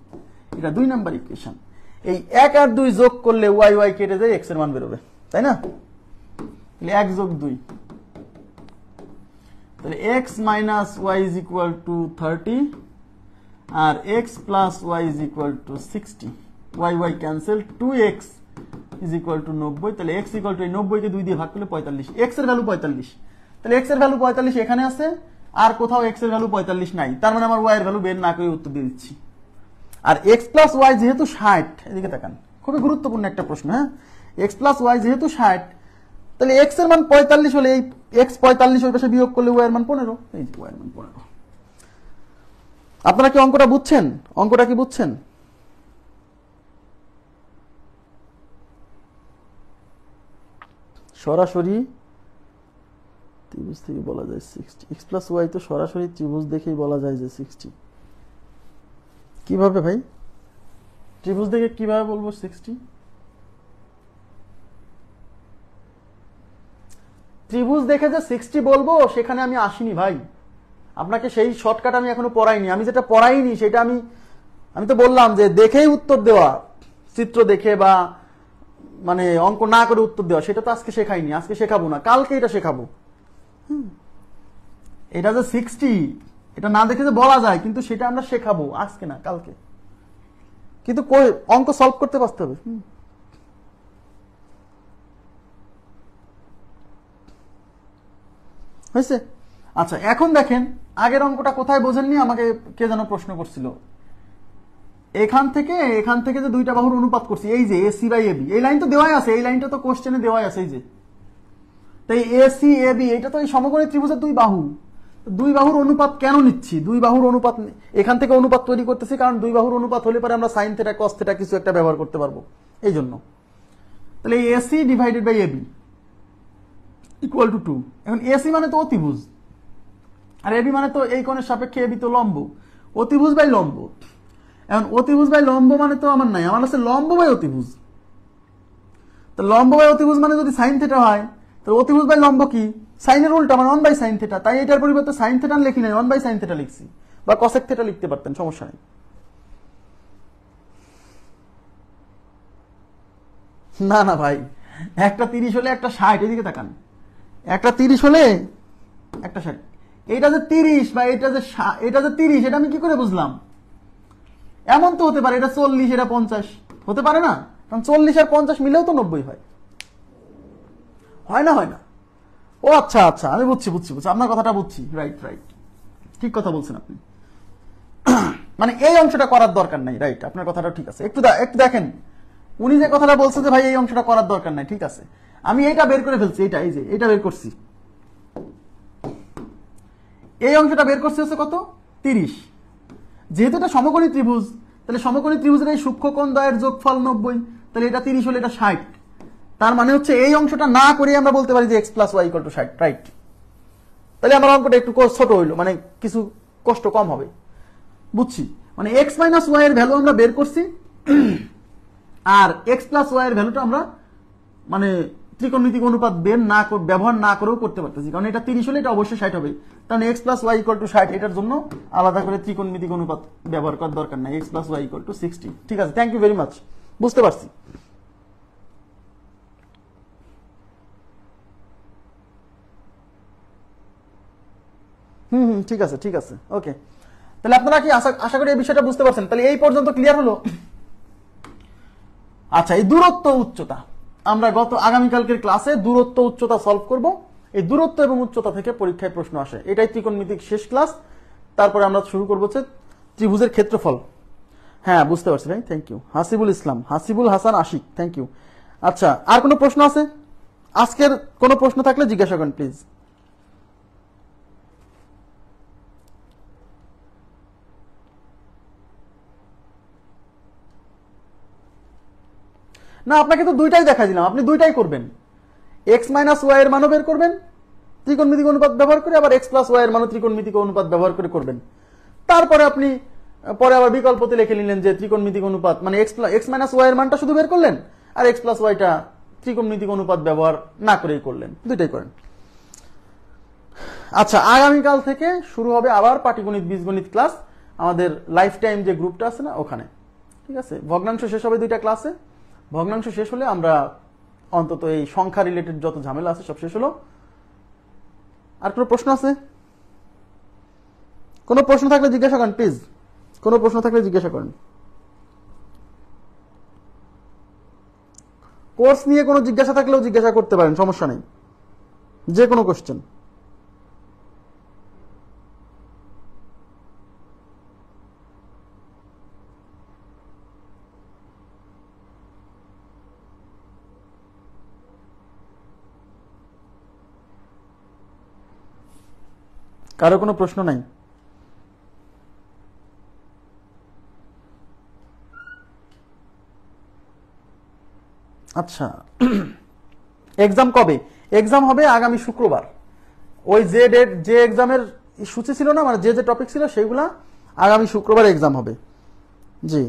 এটা 2 নাম্বার ইকুয়েশন। এই 1 আর 2 যোগ করলে ওয়াই ওয়াই কেটে যায়, এক্স এর মান বেরোবে, তাই না? তাহলে 1 যোগ 2, তাহলে X minus Y is equal to 30 আর X plus Y is equal to 60। Y Y cancel, 2x is equal to 90। তাহলে এক্স ইকুয়াল টু এই 90 কে 2 দিয়ে ভাগ করলে 45। এক্স এর ভ্যালু 45, তাহলে এক্স এর ভ্যালু 45 এখানে আছে, আর কোথাও এক্স এর ভ্যালু 45 নাই। তার মানে আমার ওয়াই এর ভ্যালু বের না করে উত্তর দিয়ে দিচ্ছি। আর এক্স প্লাস ওয়াই যেহেতু 60, এদিকে তাকান, খুবই গুরুত্বপূর্ণ একটা প্রশ্ন। হ্যাঁ, এক্স প্লাস ওয়াই যেহেতু 60, তাহলে এক্স এর মান 45 হলে এই এক্স 45 ওই পাশে বিয়োগ করলে ওয়াই এর মান 15। এই যে ওয়াই এর মান 15। আপনারা কি অঙ্কটা বুঝছেন? অঙ্কটা কি বুঝছেন? সরাসরি ত্রিভুজ থেকে বলা যায় 60। এক্স প্লাস ওয়াই তো সরাসরি ত্রিভুজ দেখেই বলা যায় যে 60। কিভাবে ভাই? ত্রিভুজ দেখে কিভাবে বলবো 60? ত্রিভুজ দেখে যে 60 বলবো সেখানে আমি আসিনি ভাই, আপনাকে সেই শর্টকাট আমি এখনো পড়াইনি। আমি যেটা পড়াইনি সেটা আমি তো বললাম যে দেখেই উত্তর দেওয়া, চিত্র দেখে বা মানে অঙ্ক না করে উত্তর দেওয়া, সেটা তো আজকে শেখাইনি, আজকে শেখাবো না, কালকে এটা শেখাবো। এটা যে 60 এটা না দেখে যে বলা যায়, কিন্তু সেটা আমরা শেখাবো আজকে না কালকে। কিন্তু অঙ্ক সলভ করতে পারতে হবে। হয়েছে? আচ্ছা, এখন দেখেন আগের অঙ্কটা কোথায় বোঝেননি, আমাকে কে যেন প্রশ্ন করছিল। এখান থেকে যে দুইটা বাহুর অনুপাত করছি, এই যে এসি বাই এবি, এই লাইন তো দেওয়াই আছে, এই লাইনটা তো কোশ্চেনে দেওয়াই আছে, এই যে। তাই এসি এবি এটা তো এই সমকোণী ত্রিভুজের দুই বাহুর অনুপাত কেন নিচ্ছি? দুই বাহুর অনুপাত এখান থেকে অনুপাত তৈরি করতেছি, কারণ দুই বাহুর অনুপাত হলে পরে আমরা সাইন থেটা কস থেটা কিছু একটা ব্যবহার করতে পারবো, এই জন্য। তাহলে AC divided by AB equal to 2। এখন এসি মানে তো অতিভুজ, আর এবি মানে তো এই কোণের সাপেক্ষে এবি তো লম্ব, অতিভুজ বাই লম্ব। এখন অতিভুজ বাই লম্ব মানে তো আমার নাই, আমার আছে লম্ব বাই অতিভুজ। তো লম্ব বাই অতিভুজ মানে যদি সাইন থেটা হয়, তো অতিভুজ বাই লম্ব কি? সাইনের উল্টা, মানে 1 বাই সাইন থেটা। তাই এটার পরিবর্তে সাইন থেটা লিখি নাই, 1 বাই সাইন থেটা লিখছি, বা কসেক থেটা লিখতে পারতেন, সমস্যা নেই। না না ভাই, একটা 30 হলে একটা 60, এদিকে তাকান, একটা 30 হলে একটা 60। এইটা যে 30 বা এটা যে 30, এটা আমি কি করে বুঝলাম? এমন তো হতে পারে এটা 40 এটা 50 হতে পারে না, কারণ 40 আর 50 মিলেও তো 90 হয়, হয় না? ও আচ্ছা আচ্ছা, আমি বুঝছি, আপনার কথাটা বুঝছি, রাইট, ঠিক কথা বলছেন আপনি। মানে এই অংশটা করার দরকার নাই, রাইট, আপনার কথাটা ঠিক আছে। একটু দেখেন, উনি যে কথাটা বলছে যে ভাই এই অংশটা করার দরকার নাই, ঠিক আছে, আমি এইটা বের করে ফেলছি, এইটা বের করছি, এই অংশটা বের করছি হচ্ছে কত? 30। যেহেতু এটা সমকোণী ত্রিভুজ, তাহলে সমকোণী ত্রিভুজের এই সূক্ষ্ম কোণ দ্বয়ের যোগফল 90, তাহলে এটা 30 হলে এটা 60। তার মানে হচ্ছে এই অংশটা না করে আমরা বলতে পারি যে X plus Y equal to 60, right. তাহলে আমার অঙ্কটা একটু ছোট হইলো, মানে কিছু কষ্ট কম হবে, বুঝছি। মানে এক্স মাইনাস ওয়াই এর ভ্যালু আমরা বের করছি, আর এক্স প্লাস ওয়াই এর ভ্যালুটা আমরা মানে ত্রিকোণমিতিক অনুপাত ব্যবহার না করেও করতে পারতেছি, কারণ এটা 30 হলে এটা অবশ্যই 60 হবে। কারণ X plus Y equal to 60, এটার জন্য আলাদা করে ত্রিকোণমিতিক অনুপাত ব্যবহার করার দরকার নাই, X plus Y equal to 60। ঠিক আছে, থ্যাংক ইউ ভেরি মাচ, বুঝতে পারছি। ঠিক আছে, ওকে। তাহলে আপনারা কি আশা করি এই বিষয়টা বুঝতে পারছেন? তাহলে এই পর্যন্ত ক্লিয়ার হলো? আচ্ছা, এই দূরত্ব উচ্চতা আমরা আগামীকালকের ক্লাসে দূরত্ব উচ্চতা সলভ করব। এই দূরত্ব এবং উচ্চতা থেকে পরীক্ষায় প্রশ্ন আসে। এটাই ত্রিকোণমিতিক শেষ ক্লাস। তারপরে আমরা শুরু করবো হচ্ছে ত্রিভুজের ক্ষেত্রফল। হ্যাঁ, বুঝতে পারছি ভাই, thank you. Hasibul Islam, Hasibul Hasan Ashiq, thank you. আচ্ছা, আর কোনো প্রশ্ন আছে? আজকের কোনো প্রশ্ন থাকলে জিজ্ঞাসা করেন প্লিজ। না, আপনাকে তো দুইটাই দেখা দিলাম, আপনি দুইটাই করবেন। এক্স মাইনাস ওয়াই এর মানও বের করবেন ত্রিকোণমিতিক অনুপাত ব্যবহার করে, আবার এক্স প্লাস ওয়াই এর মানও ত্রিকোণমিতিক অনুপাত ব্যবহার করে করবেন। তারপরে আপনি পরে আবার বিকল্পতে লিখে নিলেন যে ত্রিকোণমিতিক অনুপাত মানে এক্স মাইনাস ওয়াই এর মানটা শুধু বের করলেন, আর এক্স প্লাস ওয়াইটা ত্রিকোণমিতিক অনুপাত ব্যবহার না করেই করলেন। দুইটাই করেন। আচ্ছা, আগামীকাল থেকে শুরু হবে আবার পাটিগণিত বীজগণিত ক্লাস, আমাদের লাইফ টাইম যে গ্রুপটা আছে না ওখানে। ঠিক আছে, ভগ্নাংশ শেষ হবে দুইটা ক্লাসে। ভগ্নাংশ শেষ হলে আমরা অন্তত এই সংখ্যা রিলেটেড যত ঝামেলা আছে সব শেষ হলো। আর কোনো প্রশ্ন আছে? কোনো প্রশ্ন থাকলে জিজ্ঞাসা করেন প্লিজ, কোনো প্রশ্ন থাকলে জিজ্ঞাসা করেন। কোর্স নিয়ে কোনো জিজ্ঞাসা থাকলেও জিজ্ঞাসা করতে পারেন, সমস্যা নেই, যে কোনো কোশ্চেন। কারো কোনো প্রশ্ন নাই? আচ্ছা, এক্সাম কবে? এক্সাম হবে আগামী শুক্রবার। ওই যে ডেট, যে এক্সামের সূচি ছিল না, মানে যে যে টপিক ছিল সেগুলা আগামী শুক্রবার এক্সাম হবে। জি,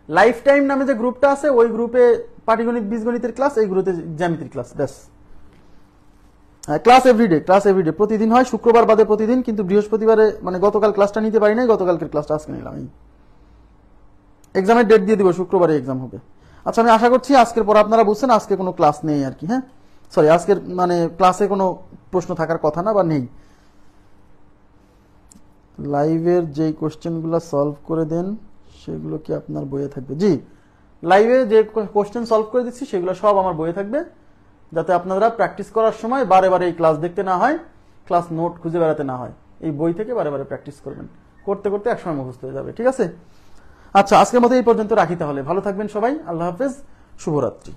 লাইফ টাইম নামে যে গ্রুপটা আছে ওই গ্রুপে পাটিগণিত বীজগণিতের ক্লাস, এই গ্রুপে জ্যামিতির ক্লাস, ব্যাস। ক্লাস এভরিডে, ক্লাস এভরিডে, প্রতিদিন হয়, শুক্রবার বাদে প্রতিদিন। কিন্তু বৃহস্পতিবারে মানে গতকাল ক্লাসটা নিতে পারি নাই, গতকালকের ক্লাসটা আজকে নিলাম। এক্সামের ডেট দিয়ে দিব, শুক্রবারে এক্সাম হবে। আচ্ছা, আমি আশা করছি আজকের পর আপনারা বুঝছেন আজকে কোনো ক্লাস নেই আর কি। হ্যাঁ, সরি, আজকের মানে ক্লাসে কোনো প্রশ্ন থাকার কথা না বা নেই। লাইভের যে কোশ্চেনগুলো সলভ করে দেন সেগুলো কি আপনার বইয়ে থাকবে? জি, লাইভে যে কোশ্চেন সলভ করে দিচ্ছি সেগুলো সব আমার বইয়ে থাকবে, যাতে আপনারা প্র্যাকটিস করার সময় বারে বারে এই ক্লাস দেখতে না হয়, ক্লাস নোট খুঁজে বেড়াতে না হয়। এই বই থেকে বারে বারে প্র্যাকটিস করবেন, করতে করতে একসময় মুখস্থ হয়ে যাবে। ঠিক আছে? আচ্ছা, আজকের মতো এই পর্যন্ত রাখি তাহলে। ভালো থাকবেন সবাই, আল্লাহ হাফেজ, শুভরাত্রি।